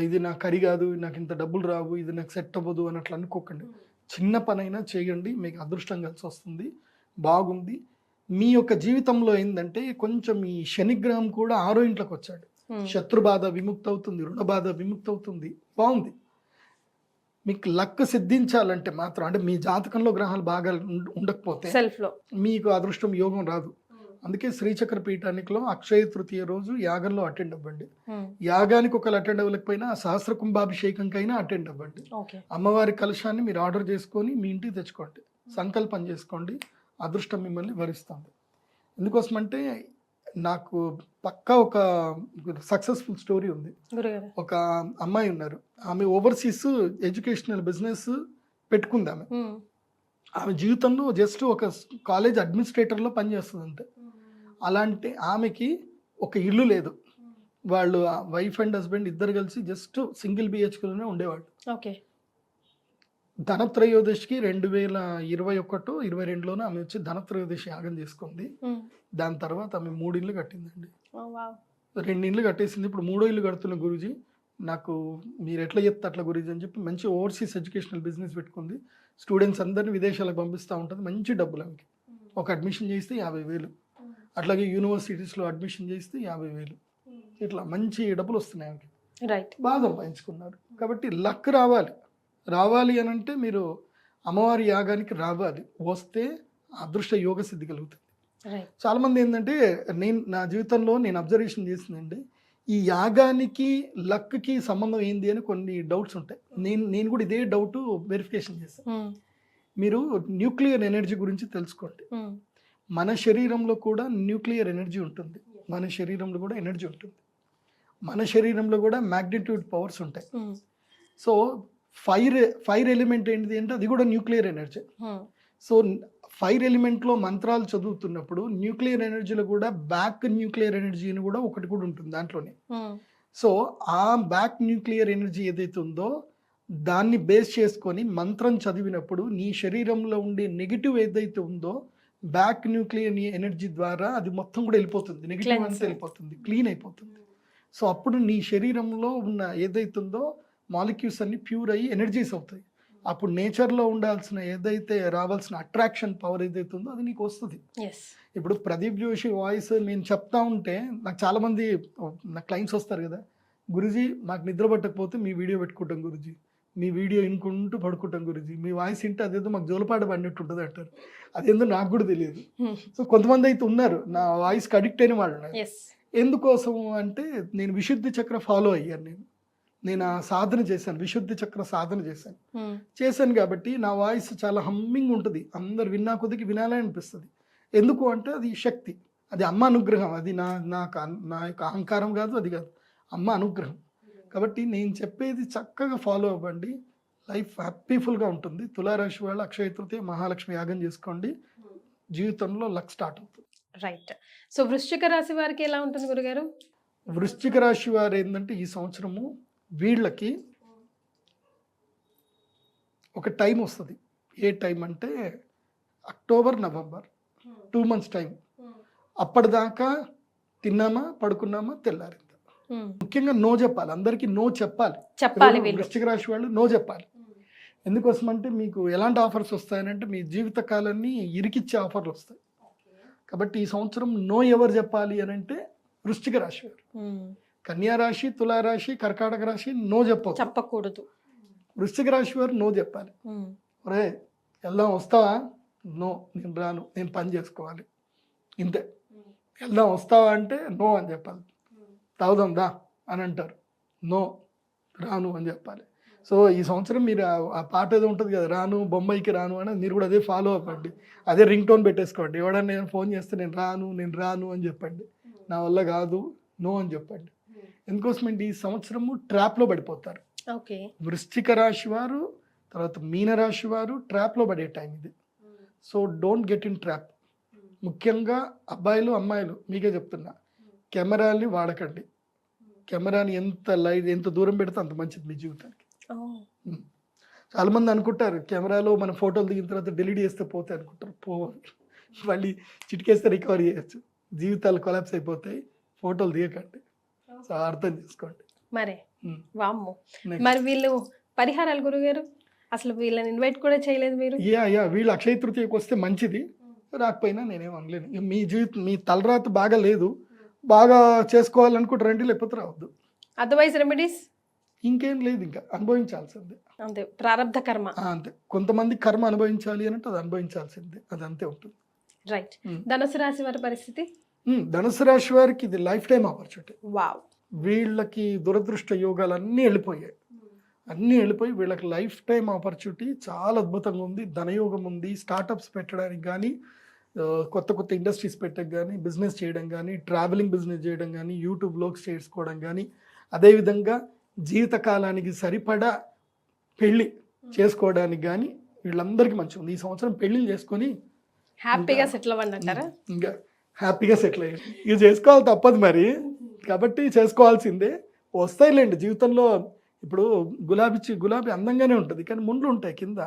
ఇది నాకు కరి కాదు, నాకు ఇంత డబ్బులు రావు, ఇది నాకు సెట్ అవ్వదు అని అట్లా అనుకోకండి. చిన్న పనైనా చేయండి, మీకు అదృష్టం కలిసి వస్తుంది, బాగుంది. మీ యొక్క జీవితంలో ఏంటంటే కొంచెం ఈ శనిగ్రహం కూడా 6వ ఇంట్లోకి వచ్చాడు. శత్రుబాధ విముక్తి అవుతుంది, రుణబాధ విముక్తి అవుతుంది, బాగుంది. మీకు లక్ సిద్ధించాలంటే మాత్రం, అంటే మీ జాతకంలో గ్రహాలు బాగా ఉండకపోతే మీకు అదృష్టం యోగం రాదు. అందుకే శ్రీచక్ర పీఠానికిలో అక్షయ తృతీయ రోజు యాగంలో అటెండ్ అవ్వండి. యాగానికి ఒకళ్ళు అటెండ్ అవ్వలేకపోయినా సహస్ర కుంభాభిషేకంకైనా అటెండ్ అవ్వండి. అమ్మవారి కలశాన్ని మీరు ఆర్డర్ చేసుకొని మీ ఇంటికి తెచ్చుకోండి, సంకల్పం చేసుకోండి, అదృష్టం మిమ్మల్ని వరిస్తుంది. ఎందుకోసమంటే నాకు పక్కా ఒక సక్సెస్ఫుల్ స్టోరీ ఉంది. ఒక అమ్మాయి ఉన్నారు, ఆమె ఓవర్సీస్ ఎడ్యుకేషనల్ బిజినెస్ పెట్టుకుంది. ఆమె జీవితంలో జస్ట్ ఒక కాలేజ్ అడ్మినిస్ట్రేటర్లో పనిచేస్తుంది అంతే. అలాంటి ఆమెకి ఒక ఇల్లు లేదు. వాళ్ళు వైఫ్ అండ్ హస్బెండ్ ఇద్దరు కలిసి జస్ట్ సింగిల్ బిహెచ్కేలోనే ఉండేవాళ్ళు. ధనత్రయోదశికి 2021-22లోనే ఆమె వచ్చి ధనత్రయోదశి యాగం చేసుకుంది. దాని తర్వాత ఆమె 3 ఇళ్ళు కట్టిందండి. 2 ఇళ్ళు కట్టేసింది, ఇప్పుడు 3వ ఇల్లు కడుతున్న గురూజీ. నాకు మీరు ఎట్లా చెప్తే అట్లా గురూజీ అని చెప్పి మంచి ఓవర్సీస్ ఎడ్యుకేషనల్ బిజినెస్ పెట్టుకుంది. స్టూడెంట్స్ అందరినీ విదేశాలకు పంపిస్తూ ఉంటుంది, మంచి డబ్బులు ఆమెకి. ఒక అడ్మిషన్ చేస్తే 50,000, అట్లాగే యూనివర్సిటీస్లో అడ్మిషన్ చేస్తే 50,000, ఇట్లా మంచి డబ్బులు వస్తున్నాయి ఆమెకి. బాగా సంపాదించుకున్నారు. కాబట్టి లక్ రావాలి అని అంటే మీరు అమ్మవారి యాగానికి రావాలి. వస్తే అదృష్ట యోగ సిద్ధి కలుగుతుంది. చాలామంది ఏంటంటే, నా జీవితంలో నేను అబ్జర్వేషన్ చేసిందండి, ఈ యాగానికి లక్కి సంబంధం ఏంది అని కొన్ని డౌట్స్ ఉంటాయి. నేను కూడా ఇదే డౌట్ వెరిఫికేషన్ చేస్తాను. మీరు న్యూక్లియర్ ఎనర్జీ గురించి తెలుసుకోండి. మన శరీరంలో కూడా న్యూక్లియర్ ఎనర్జీ ఉంటుంది, మన శరీరంలో కూడా ఎనర్జీ ఉంటుంది, మన శరీరంలో కూడా మ్యాగ్నిట్యూడ్ పవర్స్ ఉంటాయి. సో ఫైర్ ఎలిమెంట్ ఏంటిది అంటే అది కూడా న్యూక్లియర్ ఎనర్జీ. సో ఫైర్ ఎలిమెంట్లో మంత్రాలు చదువుతున్నప్పుడు న్యూక్లియర్ ఎనర్జీలో కూడా బ్యాక్ న్యూక్లియర్ ఎనర్జీ అని కూడా ఒకటి కూడా ఉంటుంది దాంట్లోనే. సో ఆ బ్యాక్ న్యూక్లియర్ ఎనర్జీ ఏదైతే ఉందో దాన్ని బేస్ చేసుకొని మంత్రం చదివినప్పుడు నీ శరీరంలో ఉండే నెగిటివ్ ఏదైతే ఉందో బ్యాక్ న్యూక్లియర్ ఎనర్జీ ద్వారా అది మొత్తం కూడా వెళ్ళిపోతుంది, నెగిటివ్ అంతా వెళ్ళిపోతుంది, క్లీన్ అయిపోతుంది. సో అప్పుడు నీ శరీరంలో ఉన్న ఏదైతే ఉందో మాలిక్యూల్స్ అన్ని ప్యూర్ అయ్యి ఎనర్జీస్ అవుతాయి. అప్పుడు నేచర్లో ఉండాల్సిన ఏదైతే రావాల్సిన అట్రాక్షన్ పవర్ ఏదైతే ఉందో అది నీకు వస్తుంది. ఇప్పుడు ప్రదీప్ జోషి వాయిస్ నేను చెప్తా ఉంటే నాకు చాలామంది నా క్లయింట్స్ వస్తారు కదా, గురుజీ మాకు నిద్ర పట్టకపోతే మీ వీడియో పెట్టుకుంటాం గురుజీ, మీ వీడియో వినుకుంటూ పడుకుంటాం గురుజీ, మీ వాయిస్ వింటే అదేదో మాకు జోలపాట పడినట్టు ఉంటుంది అంటారు. అదేందో నాకు కూడా తెలియదు. సో కొంతమంది అయితే ఉన్నారు నా వాయిస్కి అడిక్ట్ అయిన వాళ్ళు. ఎందుకోసం అంటే నేను విశుద్ధి చక్ర ఫాలో అయ్యాను. నేను ఆ సాధన చేశాను, విశుద్ధి చక్ర సాధన చేశాను కాబట్టి నా వాయిస్ చాలా హమ్మింగ్ ఉంటుంది, అందరు విన్నా కొద్దికి వినాలని అనిపిస్తుంది. ఎందుకు అంటే అది శక్తి, అది అమ్మ అనుగ్రహం, అది నా యొక్క అహంకారం కాదు, అది కాదు, అమ్మ అనుగ్రహం. కాబట్టి నేను చెప్పేది చక్కగా ఫాలో అవ్వండి, లైఫ్ హ్యాపీఫుల్గా ఉంటుంది. తులారాశి వాళ్ళు అక్షయ తృతీయ మహాలక్ష్మి యాగం చేసుకోండి, జీవితంలో లక్ స్టార్ట్ అవుతుంది. రైట్. సో వృశ్చిక రాశి వారికి ఎలా ఉంటుంది గురుగారు? వృశ్చిక రాశి వారు ఏంటంటే ఈ సంవత్సరము వీళ్ళకి ఒక టైం వస్తుంది. ఏ టైం అంటే అక్టోబర్ నవంబర్ 2 months టైం. అప్పటిదాకా తిన్నామా పడుకున్నామా తెల్లారిందా. ముఖ్యంగా నో చెప్పాలి, అందరికీ నో చెప్పాలి. వృశ్చిక రాశి వాళ్ళు నో చెప్పాలి. ఎందుకోసం అంటే మీకు ఎలాంటి ఆఫర్స్ వస్తాయనంటే మీ జీవిత కాలాన్ని ఇరికిచ్చే ఆఫర్లు వస్తాయి. కాబట్టి ఈ సంవత్సరం నో ఎవరు చెప్పాలి అని అంటే వృశ్చిక రాశి వారు. కన్యా రాశి, తులారాశి, కర్కాటక రాశి నో చెప్పకూడదు. వృశ్చిక రాశి వారు నో చెప్పాలి. ఒరే వెళ్దాం వస్తావా? నో, నేను రాను, నేను పని చేసుకోవాలి, ఇంతే. వెళ్దాం వస్తావా అంటే నో అని చెప్పాలి. తాగుదాం దా అని అంటారు, నో రాను అని చెప్పాలి. సో ఈ సంవత్సరం మీరు ఆ పాట ఏదో ఉంటుంది కదా, రాను బొమ్మాయికి రాను అని, మీరు కూడా అదే ఫాలో అవ్వండి. అదే రింగ్ టోన్ పెట్టేసుకోండి. ఎవడన్నా నేను ఫోన్ చేస్తే నేను రాను అని చెప్పండి. నా వల్ల కాదు, నో అని చెప్పండి. ఎందుకోసమండి ఈ సంవత్సరము ట్రాప్లో పడిపోతారు. ఓకే. వృశ్చిక రాశి వారు, తర్వాత మీన రాశి వారు ట్రాప్లో పడే టైం ఇది. So don't get in trap. ముఖ్యంగా అబ్బాయిలు అమ్మాయిలు మీకే చెప్తున్నా, కెమెరాని వాడకండి. కెమెరాని ఎంత దూరం పెడితే అంత మంచిది మీ జీవితానికి. చాలా మంది అనుకుంటారు కెమెరాలో మన ఫోటోలు దిగిన తర్వాత డిలీట్ చేస్తే పోతాయి అనుకుంటారు. మళ్ళీ చిటికేస్తే రికవర్ చేయొచ్చు. జీవితాలు కొలాప్స్ అయిపోతాయి. ఫోటోలు దిగకండి. సో అర్థం చేసుకోండి. మరి వామ్మో, మరి వీళ్ళు పరిహారాలు గురుగారు అసలు వీళ్ళని ఇన్వైట్ కూడా చేయలేదు మీరు? వీళ్ళు అక్షయ తృతీయకు వస్తే మంచిది, రాకపోయినా నేనేం అనలేను. మీ జీవితం, మీ తలరాత బాగా లేదు, బాగా చేసుకోవాలనుకుంటే రండి, లేకపోతే రావద్దు. అదర్వైజ్ రెమెడీస్ ఇంకేం లేదు, ఇంకా అనుభవించాల్సిందే. అంతే, ప్రారంధ కర్మ అంతే. కొంతమంది కర్మ అనుభవించాలి అంటే అది అనుభవించాల్సిందే, అది అంతే ఉంటుంది. రైట్. ధనుసు రాశి వారి పరిస్థితి? ధనుసు రాశి వారికి ఇది లైఫ్ టైం ఆపర్చునిటీ. వావ్. వీళ్ళకి దురదృష్ట యోగాలు అన్నీ వెళ్ళిపోయాయి. వీళ్ళకి లైఫ్ టైం ఆపర్చునిటీ చాలా అద్భుతంగా ఉంది. ధనయోగం ఉంది. స్టార్టప్స్ పెట్టడానికి కానీ, కొత్త ఇండస్ట్రీస్ పెట్టడానికి కానీ, బిజినెస్ చేయడం కానీ, ట్రావెలింగ్ బిజినెస్ చేయడం కానీ, యూట్యూబ్ బ్లాగ్స్ చేసుకోవడం కానీ, అదేవిధంగా జీవితకాలానికి సరిపడా పెళ్ళి చేసుకోవడానికి కానీ వీళ్ళందరికీ మంచిగా ఉంది. ఈ సంవత్సరం పెళ్ళిళ్ళు చేసుకొని హ్యాపీగా సెటిల్ అవ్వండి అంటారా? ఇంకా హ్యాపీగా సెటిల్ అయ్యి ఇక చేసుకోవాలి, తప్పదు మరి. కాబట్టి చేసుకోవాల్సిందే. వస్తాయిలేండి జీవితంలో. ఇప్పుడు గులాబీ అందంగానే ఉంటుంది, కానీ ముళ్ళు ఉంటాయి కింద.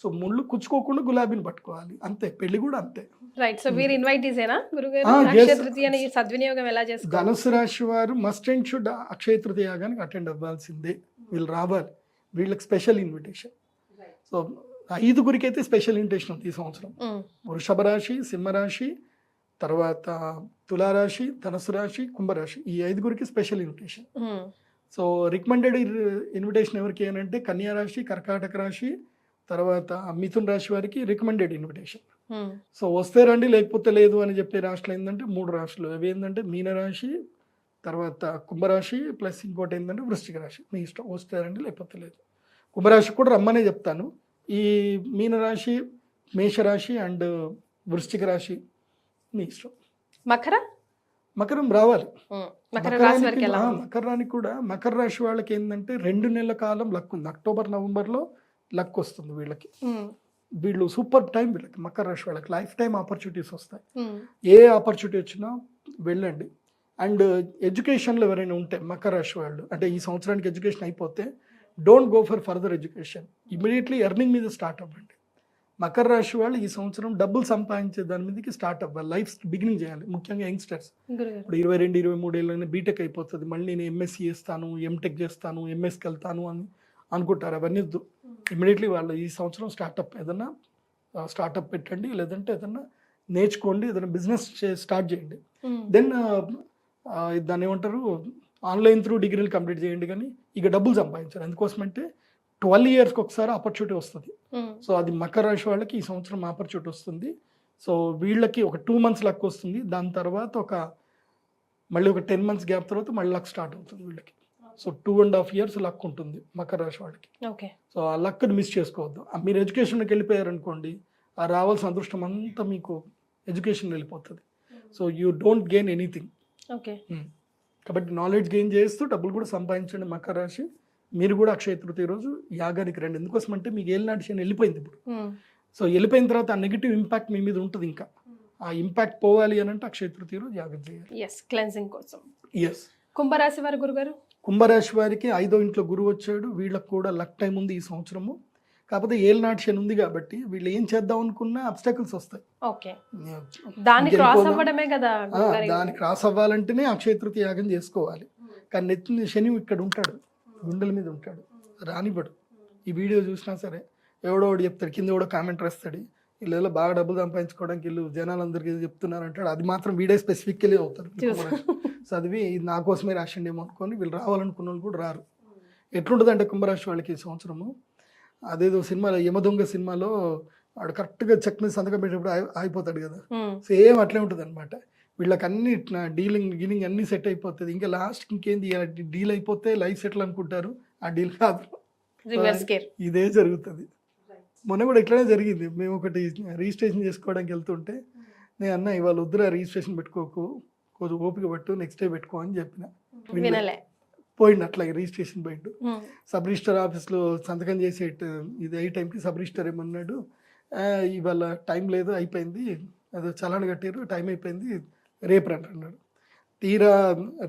సో ముళ్ళు కుచ్చుకోకుండా గులాబీని పట్టుకోవాలి, అంతే. పెళ్లి కూడా అంతే. రైట్. సో మీరు ఇన్వైటీస్ ఏనా గురుగారు? అక్షయ తృతీయని సద్వినియోగం ఎలా చేసుకోవాలి? ధనుసు రాశి వారు must and should Akshaya Tritiya యాగానికి అటెండ్ అవ్వాల్సిందే. వీళ్ళు రావాలి, వీళ్ళకి స్పెషల్ ఇన్విటేషన్. సో 5 అయితే స్పెషల్ ఇన్విటేషన్ ఉంది ఈ సంవత్సరం. వృషభ రాశి, సింహరాశి, తర్వాత తులారాశి, ధనుసు రాశి, కుంభరాశి, ఈ 5 special invitation. So recommended invitation ఎవరికి అంటే కన్యా రాశి, కర్కాటక రాశి, తర్వాత మిథున్ రాశి వారికి రికమెండెడ్ ఇన్విటేషన్. సో వస్తే రండి, లేకపోతే లేదు అని చెప్పే రాశులు ఏంటంటే 3 రాశులు. అవి ఏంటంటే మీనరాశి, తర్వాత కుంభరాశి, ప్లస్ ఇంకోటి ఏంటంటే వృశ్చిక రాశి. మీ ఇష్టం, వస్తే రండి లేకపోతే లేదు. కుంభరాశి కూడా రమ్మనే చెప్తాను. ఈ మీనరాశి, మేషరాశి అండ్ వృశ్చిక రాశి మీ ఇష్టం. మకరం రావాలి. మకరానికి కూడా, మకర రాశి వాళ్ళకి ఏంటంటే 2 నెలల కాలం లక్ ఉంది. అక్టోబర్ నవంబర్లో లక్ వస్తుంది వీళ్ళకి. వీళ్ళు సూపర్ టైం వీళ్ళకి. మకర రాశి వాళ్ళకి లైఫ్ టైం ఆపర్చునిటీస్ వస్తాయి. ఏ ఆపర్చునిటీ వచ్చినా వెళ్ళండి. అండ్ ఎడ్యుకేషన్లో ఎవరైనా ఉంటే మకర రాశి వాళ్ళు, అంటే ఈ సంవత్సరానికి ఎడ్యుకేషన్ అయిపోతే don't go for further education, immediately earning మీద స్టార్ట్ అవ్వండి. మకర రాశి వాళ్ళు ఈ సంవత్సరం డబ్బులు సంపాదించే దాని మీదకి స్టార్ట్ అవ్వాలి, లైఫ్ బిగినింగ్ చేయాలి. ముఖ్యంగా యంగ్స్టర్స్ ఇప్పుడు 22-23 ఏళ్ళని బీటెక్ అయిపోతుంది, మళ్ళీ నేను ఎంఎస్సీ చేస్తాను, ఎంటెక్ చేస్తాను, ఎంఎస్కి వెళ్తాను అని అనుకుంటారు. అవన్నీ ఇమీడియట్లీ వాళ్ళు ఈ సంవత్సరం ఏదైనా స్టార్టప్ పెట్టండి, లేదంటే ఏదైనా నేర్చుకోండి, ఏదైనా బిజినెస్ స్టార్ట్ చేయండి. దెన్ దాన్ని ఏమంటారు, ఆన్లైన్ త్రూ డిగ్రీలు కంప్లీట్ చేయండి. కానీ ఇక డబ్బులు సంపాదించాలి. ఎందుకోసమంటే 12 ఇయర్స్కి ఒకసారి ఆపర్చునిటీ వస్తుంది. సో అది మకర రాశి వాళ్ళకి ఈ సంవత్సరం ఆపర్చునిటీ వస్తుంది. సో వీళ్ళకి ఒక 2 months లక్ వస్తుంది. దాని తర్వాత మళ్ళీ ఒక 10 months గ్యాప్ తర్వాత మళ్ళీ లక్ స్టార్ట్ అవుతుంది వీళ్ళకి. సో 2.5 years లక్ ఉంటుంది మకర రాశి వాళ్ళకి. సో ఆ లక్ని మిస్ చేసుకోవద్దు. మీరు ఎడ్యుకేషన్కి వెళ్ళిపోయారనుకోండి, ఆ రావాల్సిన అదృష్టం అంతా మీకు ఎడ్యుకేషన్ వెళ్ళిపోతుంది. So you don't gain anything. కాబట్టి నాలెడ్జ్ గెయిన్ చేస్తూ డబ్బులు కూడా సంపాదించండి మకర రాశి. మీరు కూడా అక్షయ తృతీయ రోజు యాగానికి రండి. ఎందుకోసం అంటే మీకు ఏలినాటి శని వెళ్ళిపోయింది ఇప్పుడు. సో వెళ్ళిపోయిన తర్వాత ఆ నెగిటివ్ ఇంపాక్ట్ మీ మీద ఉంటుంది. ఇంకా ఆ ఇంపాక్ట్ పోవాలి అని అంటే అక్షయ తృతీయ రోజు యాగం చేయాలి, క్లెన్సింగ్ కోసం. కుంభరాశి వారి గురుగారు? కుంభరాశి వారికి 5వ ఇంట్లో గురువు వచ్చాడు. వీళ్ళకి కూడా లక్ టైం ఉంది ఈ సంవత్సరము. కాకపోతే ఏలినాటి శని ఉంది కాబట్టి వీళ్ళు ఏం చేద్దాం అనుకున్నా అబ్స్టాకిల్స్ వస్తాయి. దానికి క్రాస్ అవ్వాలంటేనే అక్షయ తృతీయ యాగం చేసుకోవాలి. కానీ నెత్తి శని ఇక్కడ ఉంటాడు, గుండెల మీద ఉంటాడు, రానివ్వడు. ఈ వీడియో చూసినా సరే ఎవడో చెప్తాడు, కింద ఎవడో కామెంట్ రాస్తాడు, వీళ్ళు బాగా డబ్బులు సంపాదించుకోవడానికి వీళ్ళు జనాలందరికీ చెప్తున్నారు అంటాడు. అది మాత్రం వీడే స్పెసిఫిక్గా అవుతారు. చదివి ఇది నా కోసమే రాసిండేమో అనుకొని వీళ్ళు రావాలనుకున్న వాళ్ళు కూడా రారు. ఎట్లుంటుంది అంటే కుంభరాశి వాళ్ళకి ఈ సంవత్సరము అదేదో సినిమాలో యమదొంగ సినిమాలో వాడు కరెక్ట్గా చెక్ మీద సంతకం పెట్టేటప్పుడు అయిపోతాడు కదా, సేమ్ అట్లే ఉంటుంది అనమాట. వీళ్ళకి అన్ని డీలింగ్ అన్ని సెట్ అయిపోతుంది. ఇంకా లాస్ట్ ఇంకేంది డీల్ అయిపోతే లైఫ్ సెటిల్ అనుకుంటారు, ఆ డీల్ కాదు, ఇదే జరుగుతుంది. మొన్న కూడా ఇట్లానే జరిగింది. మేము ఒకటి రిజిస్ట్రేషన్ చేసుకోవడానికి వెళ్తుంటే నేను అన్న ఇవాళ వద్దురా రిజిస్ట్రేషన్ పెట్టుకోకు, కొంచెం ఓపిక పట్టు, నెక్స్ట్ డే పెట్టుకో అని చెప్పిన. పోయిండు అట్లాగే రిజిస్ట్రేషన్ పోయిండు. సబ్ రిజిస్టర్ ఆఫీస్లో సంతకం చేసే ఇది అయ్యే టైంకి సబ్ రిజిస్టర్ ఏమన్నాడు, ఇవాళ టైం లేదు, అయిపోయింది, అదే చలాన్ కట్టారు, టైం అయిపోయింది, రేపు రండి అన్నాడు. తీరా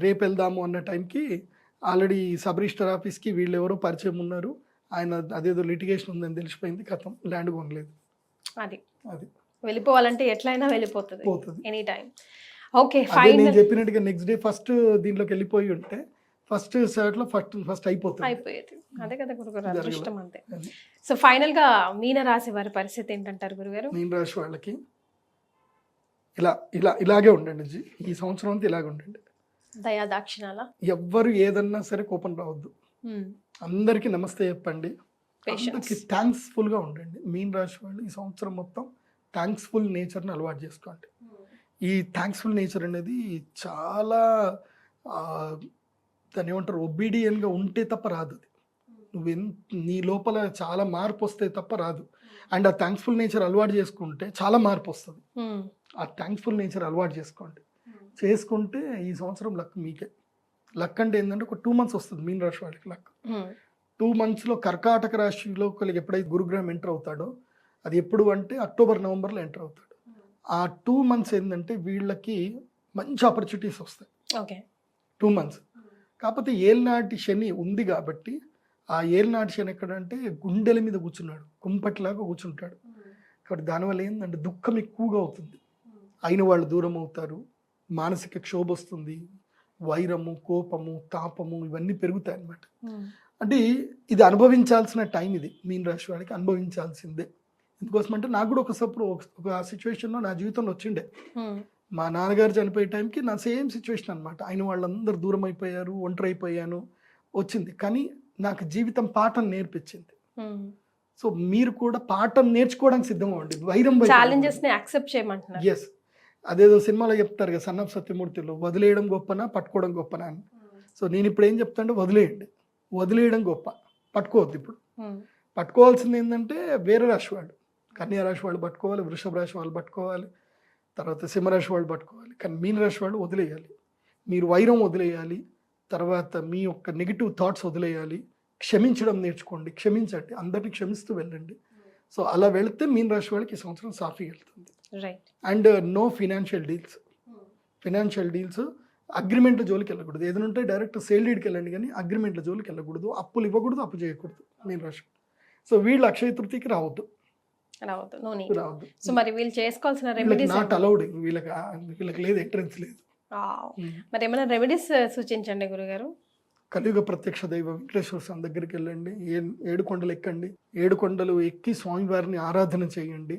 రేపు వెళ్దాము అన్న టైంకి ఆల్రెడీ సబ్ రిజిస్టర్ ఆఫీస్కి వీళ్ళు ఎవరో పరిచయం ఉన్నారు, ఆయన అదేదో లిటిగేషన్ ఉందని తెలిసిపోయింది, కథం ల్యాండ్ కొనలేదు. అది వెళ్ళిపోవాలంటే ఎట్లయినా వెళ్ళిపోతుంది ఎనీ టైం. ఓకే నేను చెప్పినట్టుగా నెక్స్ట్ డే ఫస్ట్ దీంట్లోకి వెళ్ళిపోయి ఉంటే ఫస్ట్ సర్ట్లో ఫస్ట్ అయిపోయేది. అదే కదా గురుగారు, అదృష్టం అంతే. సో ఫైనల్ గా మీన రాశి వారి పరిస్థితి ఏంటంటారు గురుగారు? మీన రాశి వాళ్ళకి ఇలాగే ఉండండి, ఈ సంవత్సరం అంతా ఇలాగే ఉండండి. దయా దాక్షిణాల, ఎవ్వరు ఏదన్నా సరే కోపం రావద్దు, అందరికీ నమస్తే చెప్పండి, అందరికి థ్యాంక్స్ఫుల్ గా ఉండండి. మీన రాశి వాళ్ళు ఈ సంవత్సరం మొత్తం థ్యాంక్స్ఫుల్ నేచర్ని అలవాటు చేసుకోండి. ఈ థ్యాంక్స్ఫుల్ నేచర్ అనేది చాలా దాన్ని ఏమంటారు, ఒబీడియన్గా ఉంటే తప్ప రాదు. అది నీ లోపల చాలా మార్పు వస్తే తప్ప రాదు. అండ్ ఆ థ్యాంక్స్ఫుల్ నేచర్ అలవాటు చేసుకుంటే చాలా మార్పు వస్తుంది. ఆ థ్యాంక్స్ఫుల్ నేచర్ అలవాటు చేసుకుంటే ఈ సంవత్సరం లక్ మీకే. లక్ అంటే ఏంటంటే ఒక 2 months వస్తుంది మీన రాశి వాళ్ళకి లక్. 2 monthsలో కర్కాటక రాశిలో ఎప్పుడైతే గురుగ్రహం ఎంటర్ అవుతాడో అది ఎప్పుడు అంటే అక్టోబర్ నవంబర్లో ఎంటర్ అవుతాడు. ఆ 2 months ఏంటంటే వీళ్ళకి మంచి ఆపర్చునిటీస్ వస్తాయి. 2 months కాకపోతే ఏలినాటి శని ఉంది కాబట్టి ఆ ఏలినాటి శని ఎక్కడంటే గుండెల మీద కూర్చున్నాడు, కుంపటిలాగా కూర్చుంటాడు. కాబట్టి దానివల్ల ఏంటంటే దుఃఖం ఎక్కువగా అవుతుంది, అయిన వాళ్ళు దూరం అవుతారు, మానసిక క్షోభ వస్తుంది, వైరము, కోపము, తాపము ఇవన్నీ పెరుగుతాయి అన్నమాట. అంటే ఇది అనుభవించాల్సిన టైం, ఇది మీన రాశి వాళ్ళకి అనుభవించాల్సిందే. ఎందుకోసం అంటే నాకు కూడా ఒక సిచ్యువేషన్లో నా జీవితంలో వచ్చిండే. మా నాన్నగారు చనిపోయే టైంకి నా సేమ్ సిచ్యువేషన్ అనమాట. అయిన వాళ్ళందరూ దూరం అయిపోయారు, ఒంటరి అయిపోయాను, వచ్చింది. కానీ నాకు జీవితం పాఠం నేర్పించింది. సో మీరు కూడా పాఠం నేర్చుకోవడానికి సిద్ధంగా ఉండి వైరం యాక్సెప్ట్ చేయమంటున్నారు. ఎస్, అదేదో సినిమాలో చెప్తారు కదా సన్ ఆఫ్ సత్యమూర్తిలో, వదిలేయడం గొప్పనా పట్టుకోవడం గొప్పనా అని. సో నేను ఇప్పుడు ఏం చెప్తానంటే వదిలేయడం గొప్ప, పట్టుకోవద్దు. ఇప్పుడు పట్టుకోవాల్సింది ఏంటంటే వేరే రాశి వాళ్ళు, కన్యా రాశి వాళ్ళు పట్టుకోవాలి, వృషభ రాశి వాళ్ళు పట్టుకోవాలి, తర్వాత సింహరాశి వాళ్ళు పట్టుకోవాలి. కానీ మీన రాశి వాళ్ళు వదిలేయాలి. మీరు వైరం వదిలేయాలి, తర్వాత మీ యొక్క నెగిటివ్ థాట్స్ వదిలేయాలి, క్షమించడం నేర్చుకోండి, క్షమించండి, అందరినీ క్షమిస్తూ వెళ్ళండి. సో అలా వెళితే మీన రాశి వాళ్ళకి ఈ సంవత్సరం సాఫీగా వెళ్తుంది. అండ్ నో ఫినాన్షియల్ డీల్స్, అగ్రిమెంట్ల జోలికి వెళ్ళకూడదు. ఏదైనా ఉంటే డైరెక్ట్ సేల్ డీడ్కి వెళ్ళండి, కానీ అగ్రిమెంట్ల జోలికి వెళ్ళకూడదు, అప్పులు ఇవ్వకూడదు, అప్పు చేయకూడదు మీన రాశి. సో వీళ్ళు అక్షయ తృతీయకి రావద్దు. సో మరి వీళ్ళు చేసుకోవాల్సిన రెమెడీస్ నాట్ అలౌడ్, వీళ్ళకి లేదు, ఎంట్రన్స్ లేదు. మరి ఏమైనా రెమెడీస్ సూచించండి గురుగారు. కలియుగ ప్రత్యక్ష దైవ వెంకటేశ్వర స్వామి దగ్గరికి వెళ్ళండి, 7 కొండలు ఎక్కండి, 7 కొండలు ఎక్కి స్వామివారిని ఆరాధన చేయండి.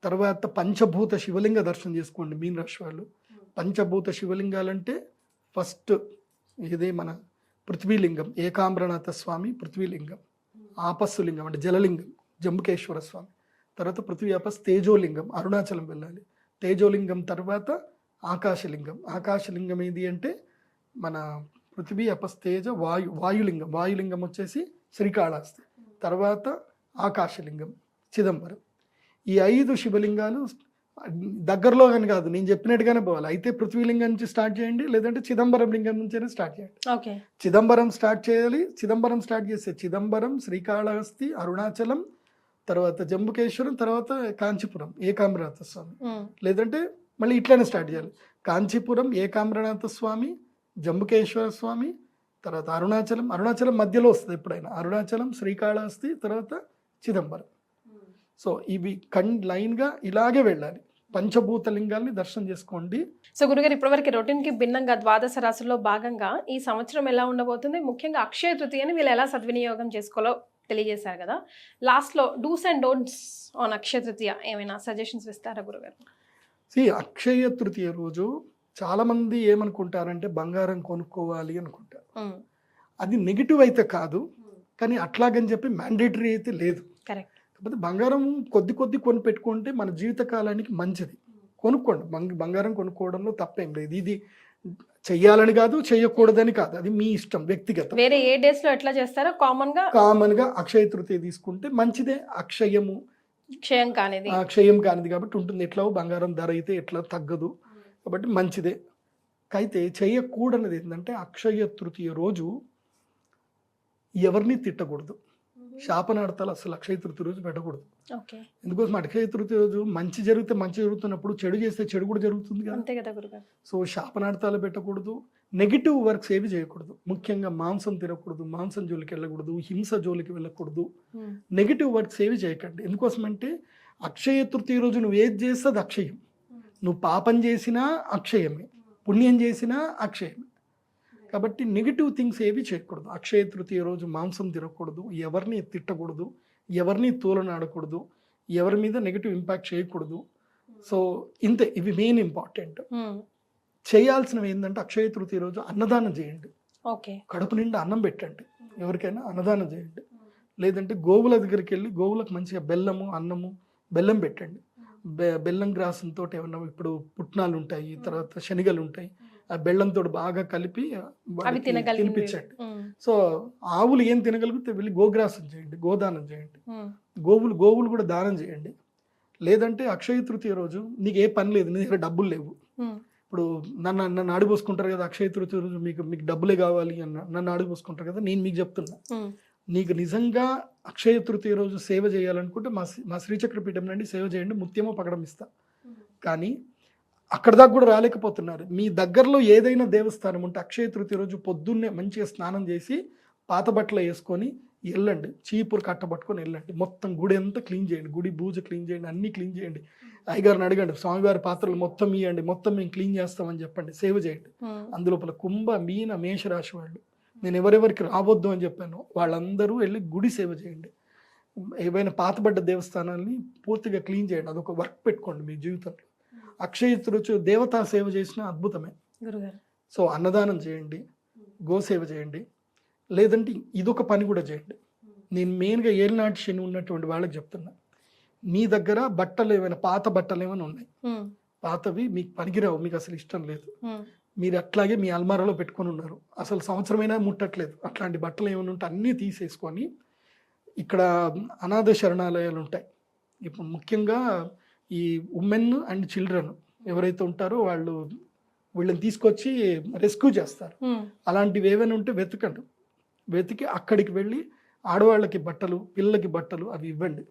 తర్వాత పంచభూత శివలింగ దర్శనం చేసుకోండి మీన రాశి వాళ్ళు. పంచభూత శివలింగాలంటే ఫస్ట్ ఇదే మన పృథ్వీలింగం ఏకాంబరనాథ స్వామి, పృథ్వీలింగం, ఆపస్సులింగం అంటే జలలింగం జంబుకేశ్వర స్వామి, తర్వాత పృథ్వీ ఆపస్ తేజోలింగం అరుణాచలం వెళ్ళాలి, తేజోలింగం తర్వాత ఆకాశలింగం ఏది అంటే మన పృథ్వీ అపస్ తేజ వాయులింగం వచ్చేసి శ్రీకాళహస్తి, తర్వాత ఆకాశలింగం చిదంబరం. ఈ 5 శివలింగాలు దగ్గరలో కానీ కాదు, నేను చెప్పినట్టుగానే పోవాలి. అయితే పృథ్వీలింగం నుంచి స్టార్ట్ చేయండి, లేదంటే చిదంబరం లింగం నుంచైనా స్టార్ట్ చేయండి. చిదంబరం స్టార్ట్ చేయాలి. చిదంబరం స్టార్ట్ చేస్తే చిదంబరం, శ్రీకాళహస్తి, అరుణాచలం, తర్వాత జంబుకేశ్వరం, తర్వాత కాంచీపురం ఏకాంబరనాథ స్వామి, లేదంటే మళ్ళీ ఇట్లానే స్టార్ట్ చేయాలి. కాంచీపురం ఏకాంబరనాథ స్వామి, జంబుకేశ్వర స్వామి, తర్వాత అరుణాచలం మధ్యలో వస్తుంది ఎప్పుడైనా, అరుణాచలం, శ్రీకాళహస్తి, తర్వాత చిదంబరం. సో ఇవి లైన్గా ఇలాగే వెళ్ళాలి. పంచభూత లింగాల్ని దర్శనం చేసుకోండి. సో గురుగారు, ఇప్పటివరకు రొటీన్కి భిన్నంగా ద్వాదశ రాశుల్లో భాగంగా ఈ సంవత్సరం ఎలా ఉండబోతుంది, ముఖ్యంగా అక్షయ తృతీయని వీళ్ళు ఎలా సద్వినియోగం చేసుకోవాలో తెలియజేశారు కదా. లాస్ట్లో dos and don'ts on Akshaya Tritiya ఏమైనా సజెషన్స్ ఇస్తారా గురుగారు? అక్షయ తృతీయ రోజు చాలామంది ఏమనుకుంటారంటే బంగారం కొనుక్కోవాలి అనుకుంటారు. అది నెగిటివ్ అయితే కాదు, కానీ అట్లాగని చెప్పి మ్యాండేటరీ అయితే లేదు. కరెక్ట్. కాకపోతే బంగారం కొద్ది కొద్ది కొని పెట్టుకుంటే మన జీవితకాలానికి మంచిది. కొనుక్కోండి, బంగారం కొనుక్కోవడంలో తప్పేం లేదు. ఇది చెయ్యాలని కాదు, చెయ్యకూడదని కాదు, అది మీ ఇష్టం వ్యక్తిగతం. వేరే ఏ డేస్ లో ఎట్లా చేస్తారో కామన్ గా అక్షయ తృతీయ తీసుకుంటే మంచిదే. క్షయం కానిది క్షయం కానిది కాబట్టి ఉంటుంది. ఎట్లా బంగారం ధర అయితే ఎట్లా తగ్గదు కాబట్టి మంచిదే. అయితే చెయ్యకూడనిది ఏంటంటే అక్షయ తృతీయ రోజు ఎవరిని తిట్టకూడదు, శాపనార్థాలు అసలు అక్షయ తృతీయ రోజు పెట్టకూడదు. ఓకే. ఎందుకోసం అక్షయ తృతీయ రోజు మంచి జరిగితే మంచి జరుగుతున్నప్పుడు చెడు చేస్తే చెడు కూడా జరుగుతుంది కదా. అంతే కదా గురుగారు. సో శాపనార్థాలు పెట్టకూడదు, నెగిటివ్ వర్క్స్ ఏవి చేయకూడదు. ముఖ్యంగా మాంసం తినకూడదు, మాంసం జోలికి వెళ్ళకూడదు, హింస జోలికి వెళ్ళకూడదు, నెగిటివ్ వర్క్స్ ఏవి చేయకండి. ఎందుకోసం అంటే అక్షయ తృతీయ రోజు నువ్వు ఏది చేస్తే అది అక్షయం. నువ్వు పాపం చేసినా అక్షయమే, పుణ్యం చేసినా అక్షయమే. కాబట్టి నెగిటివ్ థింగ్స్ ఏవి చేయకూడదు. అక్షయ తృతీయ రోజు మాంసం తినకూడదు, ఎవరిని తిట్టకూడదు, ఎవరిని తోలనాడకూడదు, ఎవరి మీద నెగిటివ్ ఇంపాక్ట్ చేయకూడదు. సో ఇంతే, ఇవి మెయిన్ ఇంపార్టెంట్. చేయాల్సినవి ఏంటంటే అక్షయ తృతీయ రోజు అన్నదానం చేయండి. ఓకే. కడుపు నిండా అన్నం పెట్టండి, ఎవరికైనా అన్నదానం చేయండి. లేదంటే గోవుల దగ్గరికి వెళ్ళి గోవులకు మంచిగా బెల్లము, అన్నము, బెల్లం పెట్టండి. బెల్లం గ్రాసంతో ఏమన్నా ఇప్పుడు పుట్నాలు ఉంటాయి, తర్వాత శనగలు ఉంటాయి, ఆ బెల్లంతో బాగా కలిపి తినిపించండి. సో ఆవులు ఏం తినగలిగితే వెళ్ళి గోగ్రాసం చేయండి, గోదానం చేయండి. గోవులు కూడా దానం చేయండి. లేదంటే అక్షయ తృతీయ రోజు నీకు ఏ పని లేదు, నీ దగ్గర డబ్బులు లేవు, ఇప్పుడు నన్ను ఆడిపోసుకుంటారు కదా, అక్షయ తృతీయ రోజు మీకు డబ్బులే కావాలి నన్ను ఆడిపోసుకుంటారు కదా. నేను మీకు చెప్తున్నా, నీకు నిజంగా అక్షయ తృతీయ రోజు సేవ చేయాలనుకుంటే మా శ్రీచక్రపీఠం నుండి సేవ చేయండి, ముత్యమో పగడం ఇస్తా. కానీ అక్కడ దాకా కూడా రాలేకపోతున్నారు. మీ దగ్గరలో ఏదైనా దేవస్థానం ఉంటే అక్షయ తృతీయ రోజు పొద్దున్నే మంచిగా స్నానం చేసి పాత బట్టలు వేసుకొని వెళ్ళండి, చీపురు కట్టబట్టుకొని వెళ్ళండి. మొత్తం గుడి అంతా క్లీన్ చేయండి, గుడి బూజ క్లీన్ చేయండి, అన్నీ క్లీన్ చేయండి. అయ్యగారిని అడగండి, స్వామివారి పాత్రలు మొత్తం ఇవ్వండి, మొత్తం మేము క్లీన్ చేస్తామని చెప్పండి, సేవ చేయండి. అందులోపల కుంభ, మీన, మేషరాశి వాళ్ళు, నేను ఎవరెవరికి రావద్దు అని చెప్పాను వాళ్ళందరూ వెళ్ళి గుడి సేవ చేయండి. ఏవైనా పాతబడ్డ దేవస్థానాన్ని పూర్తిగా క్లీన్ చేయండి. అదొక వర్క్ పెట్టుకోండి మీ జీవితంలో. అక్షయ తృతీయ దేవతా సేవ చేసిన అద్భుతమే. సో అన్నదానం చేయండి, గోసేవ చేయండి. లేదంటే ఇదొక పని కూడా చేయండి. నేను మెయిన్గా ఏలినాటి శని ఉన్నటువంటి వాళ్ళకి చెప్తున్నా, మీ దగ్గర బట్టలు ఏమైనా పాత బట్టలు ఏమైనా ఉన్నాయి, పాతవి మీకు పనికిరావు, మీకు అసలు ఇష్టం లేదు, మీరు అట్లాగే మీ అల్మారాలో పెట్టుకొని ఉన్నారు, అసలు సంవత్సరమైనా ముట్టట్లేదు, అట్లాంటి బట్టలు ఏమైనా ఉంటే అన్నీ తీసేసుకొని ఇక్కడ అనాథ శరణాలయాలు ఉంటాయి. ఇప్పుడు ముఖ్యంగా ఈ ఉమెన్ అండ్ చిల్డ్రన్ ఎవరైతే ఉంటారో వీళ్ళని తీసుకొచ్చి రెస్క్యూ చేస్తారు. అలాంటివి ఏమైనా ఉంటే వెతికి అక్కడికి వెళ్ళి ఆడవాళ్ళకి బట్టలు, పిల్లలకి బట్టలు అవి ఇవ్వండి.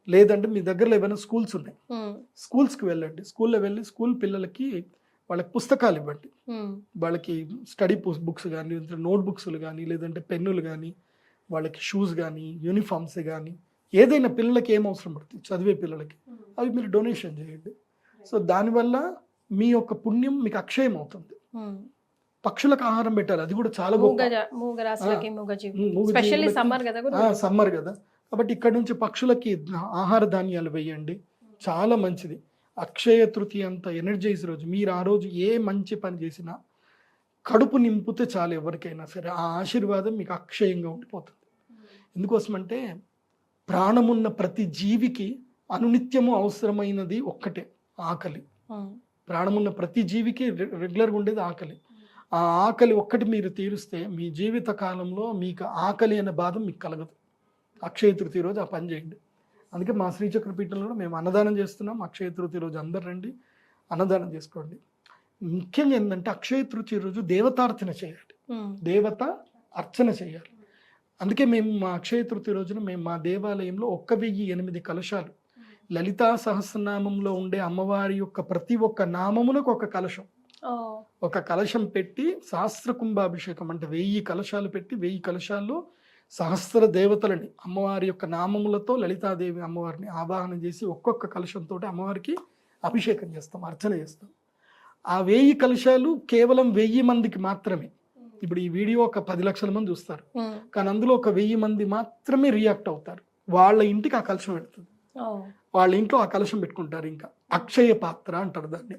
లేదంటే మీ దగ్గరలో ఏమైనా స్కూల్స్ ఉన్నాయి, స్కూల్స్కి వెళ్ళండి. స్కూల్లో వెళ్ళి స్కూల్ పిల్లలకి వాళ్ళకి పుస్తకాలు ఇవ్వండి. వాళ్ళకి స్టడీ బుక్స్ కానీ, నోట్ బుక్స్లు కానీ, లేదంటే పెన్నులు కానీ, వాళ్ళకి షూస్ కానీ, యూనిఫామ్స్ కానీ, ఏదైనా పిల్లలకి ఏం అవసరం పడుతుంది చదివే పిల్లలకి అవి మీరు డొనేషన్ చేయండి. సో దానివల్ల మీ యొక్క పుణ్యం మీకు అక్షయం అవుతుంది. పక్షులకు ఆహారం పెట్టాలి, అది కూడా చాలా సమ్మర్ కదా, కాబట్టి ఇక్కడ నుంచి పక్షులకి ఆహార ధాన్యాలు వేయండి, చాలా మంచిది. అక్షయ తృతీయ అంత ఎనర్జైజ్ రోజు. మీరు ఆ రోజు ఏ మంచి పని చేసినా కడుపు నింపితే చాలు, ఎవరికైనా సరే ఆ ఆశీర్వాదం మీకు అక్షయంగా ఉండిపోతుంది. ఎందుకోసమంటే ప్రాణమున్న ప్రతి జీవికి అనునిత్యము అవసరమైనది ఒక్కటే, ఆకలి. ప్రాణమున్న ప్రతి జీవికి రెగ్యులర్గా ఉండేది ఆకలి. ఆ ఆకలి ఒక్కటి మీరు తీరుస్తే మీ జీవిత కాలంలో మీకు ఆకలి అనే బాధ మీకు కలగదు. అక్షయ తృతీయ రోజు ఆ పని చేయండి. అందుకే మా శ్రీచక్రపీఠంలో మేము అన్నదానం చేస్తున్నాం. అక్షయ తృతీయ రోజు అందరు రండి, అన్నదానం చేసుకోండి. ముఖ్యంగా ఏంటంటే అక్షయ తృతీయ రోజు దేవతార్చన చేయాలి, దేవత అర్చన చేయాలి. అందుకే మేము మా అక్షయ తృతీయ రోజున మేము మా దేవాలయంలో 1008 కలశాలు, లలితా సహస్రనామంలో ఉండే అమ్మవారి యొక్క ప్రతి ఒక్క నామమునకు ఒక కలశం, ఒక కలశం పెట్టి సహస్ర కుంభాభిషేకం అంటే 1000 కలశాలు పెట్టి 1000 కలశాల్లో సహస్ర దేవతలని అమ్మవారి యొక్క నామములతో లలితాదేవి అమ్మవారిని ఆవాహన చేసి ఒక్కొక్క కలశంతో అమ్మవారికి అభిషేకం చేస్తాం, అర్చన చేస్తాం. ఆ 1000 కలశాలు కేవలం 1000 మందికి మాత్రమే. ఇప్పుడు ఈ వీడియో ఒక 10 లక్షల మంది చూస్తారు, కానీ అందులో ఒక 1000 మంది మాత్రమే రియాక్ట్ అవుతారు. వాళ్ళ ఇంటికి ఆ కలశం పెడుతుంది, వాళ్ళ ఇంట్లో ఆ కలశం పెట్టుకుంటారు. ఇంకా అక్షయ పాత్ర అంటారు దాన్ని.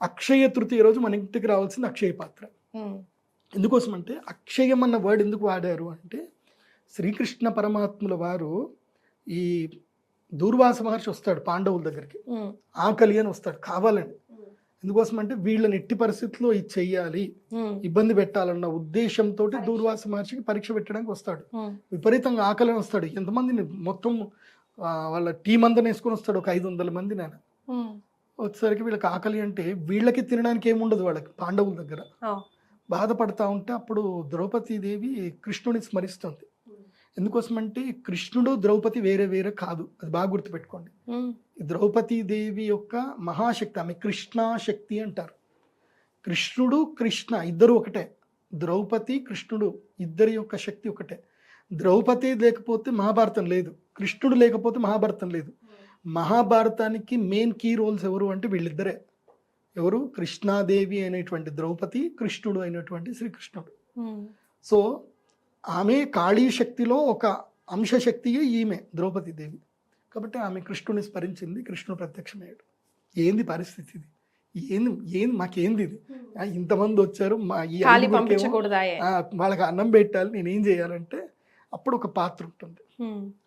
అక్షయ తృతీయ రోజు మన ఇంటికి రావాల్సింది అక్షయ పాత్ర. ఎందుకోసం అంటే అక్షయం అన్న వర్డ్ ఎందుకు వాడారు అంటే శ్రీకృష్ణ పరమాత్ముల వారు ఈ దూర్వాస మహర్షి వస్తాడు పాండవుల దగ్గరికి, ఆకలి అని వస్తాడు కావాలని. ఎందుకోసం అంటే వీళ్ళని ఎట్టి పరిస్థితుల్లో ఇది చెయ్యాలి, ఇబ్బంది పెట్టాలన్న ఉద్దేశంతో దూర్వాస మహర్షికి పరీక్ష పెట్టడానికి వస్తాడు. విపరీతంగా ఆకలి అని వస్తాడు. ఎంతమందిని మొత్తం వాళ్ళ టీం అంతా వేసుకొని వస్తాడు, ఒక 500 మంది. నేను వచ్చేసరికి వీళ్ళకి ఆకలి అంటే వీళ్ళకి తినడానికి ఏముండదు వాళ్ళకి పాండవుల దగ్గర. బాధపడతా ఉంటే అప్పుడు ద్రౌపదీదేవి కృష్ణుని స్మరిస్తుంది. ఎందుకోసమంటే కృష్ణుడు ద్రౌపది వేరే వేరే కాదు, అది బాగా గుర్తుపెట్టుకోండి. ద్రౌపదీదేవి యొక్క మహాశక్తి, ఆమె కృష్ణాశక్తి అంటారు. కృష్ణుడు కృష్ణ ఇద్దరు ఒకటే, ద్రౌపది కృష్ణుడు ఇద్దరి యొక్క శక్తి ఒకటే. ద్రౌపది లేకపోతే మహాభారతం లేదు, కృష్ణుడు లేకపోతే మహాభారతం లేదు. మహాభారతానికి మెయిన్ కీ రోల్స్ ఎవరు అంటే వీళ్ళిద్దరే. ఎవరు? కృష్ణాదేవి అయినటువంటి ద్రౌపది, కృష్ణుడు అయినటువంటి శ్రీకృష్ణుడు. సో ఆమె కాళీ శక్తిలో ఒక అంశశక్తియే ఈమె ద్రౌపదీదేవి. కాబట్టి ఆమె కృష్ణుని స్మరించింది, కృష్ణుడు ప్రత్యక్షమయ్యాడు. ఏంది పరిస్థితి ఇది? ఏంది మాకేంది ఇది? ఇంతమంది వచ్చారు, మా ఈ వాళ్ళకి అన్నం పెట్టాలి, నేనేం చేయాలంటే అప్పుడు ఒక పాత్ర ఉంటుంది.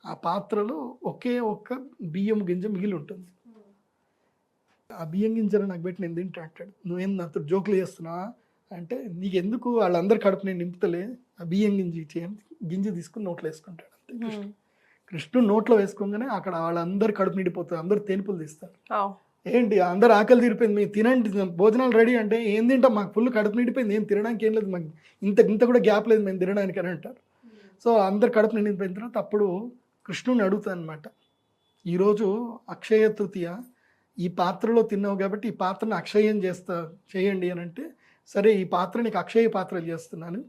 ఆ పాత్రలో ఒకే ఒక్క బియ్యం గింజ మిగిలి ఉంటుంది. ఆ బియ్యం గింజలు నాకు పెట్టి నేను తింటా అంటాడు. నువ్వేం నాతో జోకులు చేస్తున్నావా అంటే, నీకెందుకు వాళ్ళందరి కడుపు నేను నింపుతలే, ఆ బియ్యం గింజ ఇచ్చేయని గింజ తీసుకుని నోట్లో వేసుకుంటాడు. అంతే. కృష్ణుడు నోట్లో వేసుకోగానే అక్కడ వాళ్ళందరు కడుపు నిండిపోతారు, అందరు తేనుపులు తీస్తారు. ఏంటి అందరు ఆకలి తీరిపోయింది, మేము తినండి, భోజనాలు రెడీ అంటే ఏం తింటాం, మాకు ఫుల్ కడుపు నిండిపోయింది, ఏం తినడానికి ఏం లేదు, మాకు ఇంత కూడా గ్యాప్ లేదు మేము తినడానికి అని అంటారు. సో అందరు కడుపు నిండిపోయిన తర్వాత అప్పుడు కృష్ణుని అడుగుతాను అనమాట, ఈరోజు అక్షయ తృతీయ, ఈ పాత్రలో తిన్నావు కాబట్టి ఈ పాత్రను అక్షయం చేయండి అని అంటే, సరే ఈ పాత్ర నీకు అక్షయ పాత్రలు చేస్తున్నాను,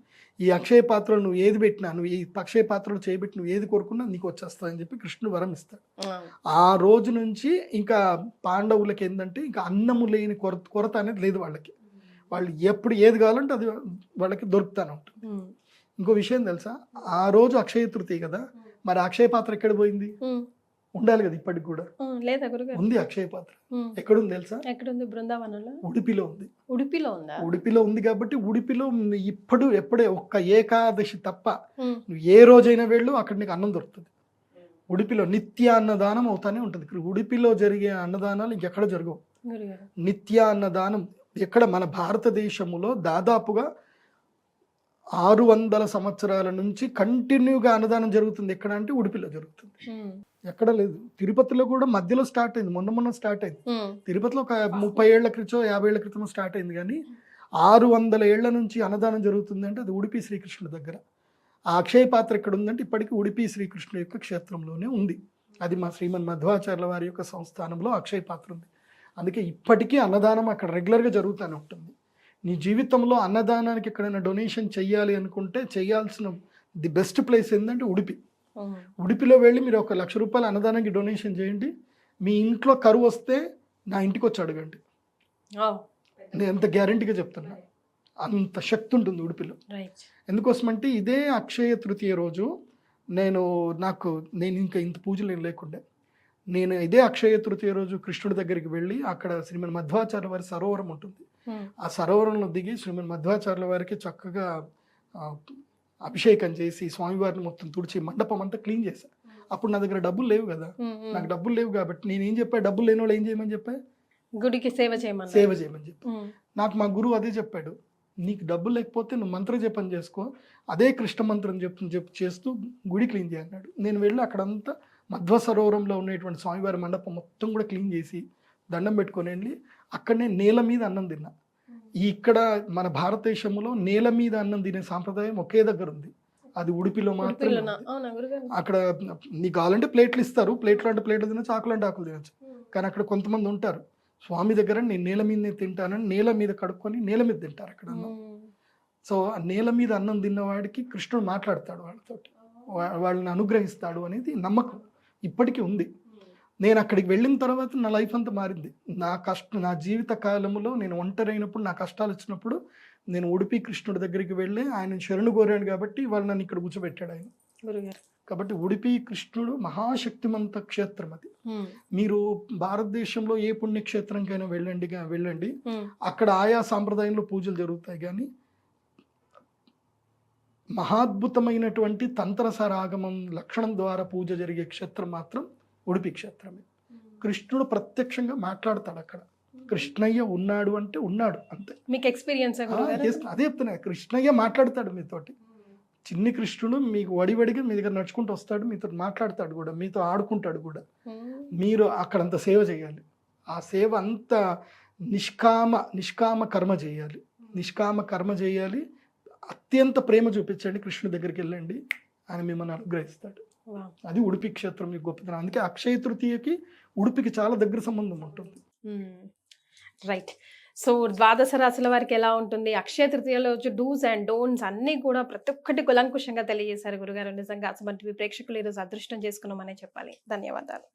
ఈ అక్షయ పాత్రలు నువ్వు ఏది పెట్టినా, నువ్వు ఈ అక్షయ పాత్రలు చేయబెట్టి నువ్వు ఏది కోరుకున్నా నీకు వచ్చేస్తావు అని చెప్పి కృష్ణుడు వరం ఇస్తాడు. ఆ రోజు నుంచి ఇంకా పాండవులకి ఏంటంటే ఇంకా అన్నము లేని కొరత అనేది లేదు వాళ్ళకి. వాళ్ళు ఎప్పుడు ఏది కావాలంటే అది వాళ్ళకి దొరుకుతానే ఉంటుంది. ఇంకో విషయం తెలుసా, ఆ రోజు అక్షయ తృతీయ కదా, మరి అక్షయ పాత్ర ఎక్కడ పోయింది? ఉండాలి కదా ఇప్పటికి కూడా. లేదా గురుగారు? ఉంది అక్షయ పాత్ర. ఎక్కడుంది తెలుసా? ఎక్కడుంది? బృందావనంలో, ఉడిపిలో ఉంది. ఉడిపిలో ఉందా? ఉడిపిలో ఉంది కాబట్టి ఉడిపిలో ఎప్పుడే ఒక్క ఏకాదశి తప్ప నువ్వు ఏ రోజైనా వెళ్ళు, అక్కడ నీకు అన్నం దొరుకుతుంది. ఉడిపిలో నిత్య అన్నదానం అవుతానే ఉంటుంది. ఉడిపిలో జరిగే అన్నదానాలు ఇంకెక్కడ జరగవు. నిత్య అన్నదానం ఎక్కడ? మన భారతదేశంలో దాదాపుగా 600 సంవత్సరాల నుంచి కంటిన్యూగా అన్నదానం జరుగుతుంది. ఎక్కడ అంటే ఉడిపిలో జరుగుతుంది, ఎక్కడ లేదు. తిరుపతిలో కూడా మధ్యలో స్టార్ట్ అయింది, మొన్న స్టార్ట్ అయింది. తిరుపతిలో ఒక 30 ఏళ్ల క్రితం 50 ఏళ్ల క్రితం స్టార్ట్ అయింది. కానీ 600 ఏళ్ల నుంచి అన్నదానం జరుగుతుంది అంటే అది ఉడిపి శ్రీకృష్ణుడి దగ్గర. ఆ అక్షయ పాత్ర ఎక్కడ ఉందంటే ఇప్పటికీ ఉడిపి శ్రీకృష్ణుడి యొక్క క్షేత్రంలోనే ఉంది. అది మా శ్రీమన్ మధ్వాచార్యుల వారి యొక్క సంస్థానంలో అక్షయ పాత్ర ఉంది. అందుకే ఇప్పటికీ అన్నదానం అక్కడ రెగ్యులర్గా జరుగుతూనే ఉంటుంది. నీ జీవితంలో అన్నదానానికి ఎక్కడైనా డొనేషన్ చెయ్యాలి అనుకుంటే చేయాల్సిన ది బెస్ట్ ప్లేస్ ఏంటంటే ఉడిపి. ఉడిపిలో వెళ్ళి మీరు 1 లక్ష రూపాయలు అన్నదానానికి డొనేషన్ చేయండి. మీ ఇంట్లో కరువు వస్తే నా ఇంటికి వచ్చి అడగండి, నేను ఎంత గ్యారంటీగా చెప్తున్నా. అంత శక్తి ఉంటుంది ఉడిపిలో. ఎందుకోసమంటే ఇదే అక్షయ తృతీయ రోజు నేను ఇంకా ఇంత పూజలు లేకుండే, నేను ఇదే అక్షయ తృతీయ రోజు కృష్ణుడి దగ్గరికి వెళ్ళి అక్కడ శ్రీమన్ మధ్వాచార్యుల వారి సరోవరం ఉంటుంది. ఆ సరోవరంలో దిగి శ్రీమన్ మధ్వాచార్యుల వారికి చక్కగా అభిషేకం చేసి స్వామివారిని మొత్తం తుడిచి మండపం అంతా క్లీన్ చేశాను. అప్పుడు నా దగ్గర డబ్బులు లేవు కదా, నాకు డబ్బులు లేవు కాబట్టి నేను ఏం చెప్పా, డబ్బులు లేని వాళ్ళు ఏం చేయమని చెప్పా, గుడికి సేవ చేయమని చెప్పి. నాకు మా గురువు అదే చెప్పాడు, నీకు డబ్బులు లేకపోతే నువ్వు మంత్ర జపం చేసుకో, అదే కృష్ణ మంత్రం చేస్తూ గుడి క్లీన్ చేయన్నాడు. నేను వెళ్ళి అక్కడంతా మధ్వ సరోవరంలో ఉన్నటువంటి స్వామివారి మండపం మొత్తం కూడా క్లీన్ చేసి దండం పెట్టుకొని వెళ్ళి అక్కడనే నేల మీద అన్నం తిన్నా. ఇక్కడ మన భారతదేశంలో నేల మీద అన్నం తినే సాంప్రదాయం ఒకే దగ్గర ఉంది, అది ఉడిపిలో మాత్రమే. అక్కడ నీకు కావాలంటే ప్లేట్లు ఇస్తారు, ప్లేట్లు అంటే ప్లేట్లు తినచ్చు, ఆకులు అంటే ఆకులు తినచ్చు. కానీ అక్కడ కొంతమంది ఉంటారు స్వామి దగ్గర నేను నేల మీదనే తింటానని నేల మీద కడుక్కొని నేల మీద తింటారు అక్కడ అన్నం. సో ఆ నేల మీద అన్నం తిన్నవాడికి కృష్ణుడు మాట్లాడతాడు, వాళ్ళతోటి వాళ్ళని అనుగ్రహిస్తాడు అనేది నమ్మకం ఇప్పటికీ ఉంది. నేను అక్కడికి వెళ్ళిన తర్వాత నా లైఫ్ అంతా మారింది. నా జీవిత కాలంలో నేను ఒంటరైనప్పుడు, నా కష్టాలు వచ్చినప్పుడు నేను ఉడిపి కృష్ణుడి దగ్గరికి వెళ్ళి ఆయన శరణు కోరాను కాబట్టి వాళ్ళు నన్ను ఇక్కడ కూర్చోబెట్టాడు ఆయన. కాబట్టి ఉడిపి కృష్ణుడు మహాశక్తిమంత క్షేత్రం అది. మీరు భారతదేశంలో ఏ పుణ్యక్షేత్రంకైనా వెళ్ళండి, అక్కడ ఆయా సాంప్రదాయంలో పూజలు జరుగుతాయి. కానీ మహాద్భుతమైనటువంటి తంత్రసార ఆగమం లక్షణం ద్వారా పూజ జరిగే క్షేత్రం మాత్రం ఉడిపి క్షేత్రమే. కృష్ణుడు ప్రత్యక్షంగా మాట్లాడతాడు అక్కడ. కృష్ణయ్య ఉన్నాడు అంటే ఉన్నాడు అంతే. మీకు ఎక్స్పీరియన్స్ అదే చెప్తున్నా, కృష్ణయ్య మాట్లాడతాడు మీతోటి. చిన్ని కృష్ణుడు మీకు వడివడిగా మీ దగ్గర నడుచుకుంటూ వస్తాడు, మీతో మాట్లాడతాడు కూడా, మీతో ఆడుకుంటాడు కూడా. మీరు అక్కడంత సేవ చేయాలి. ఆ సేవ అంతా నిష్కామ కర్మ చేయాలి. నిష్కామ కర్మ చేయాలి. అత్యంత ప్రేమ చూపించండి, కృష్ణుడి దగ్గరికి వెళ్ళండి, ఆయన మిమ్మల్ని అనుగ్రహిస్తాడు. అది ఉడిపి క్షేత్రం మీకు గొప్పతనం. అందుకే అక్షయ తృతీయకి ఉడిపికి చాలా దగ్గర సంబంధం ఉంటుంది. రైట్. సో ద్వాదశ రాశుల వారికి ఎలా ఉంటుంది, అక్షయ తృతీయలో వచ్చి డూస్ అండ్ డోంట్స్ అన్నీ కూడా ప్రతి ఒక్కటి కులంకుశంగా తెలియజేశారు గురుగారు. నిజంగా అసలు ప్రేక్షకులు ఈరోజు అదృష్టం చేసుకున్నామనే చెప్పాలి. ధన్యవాదాలు.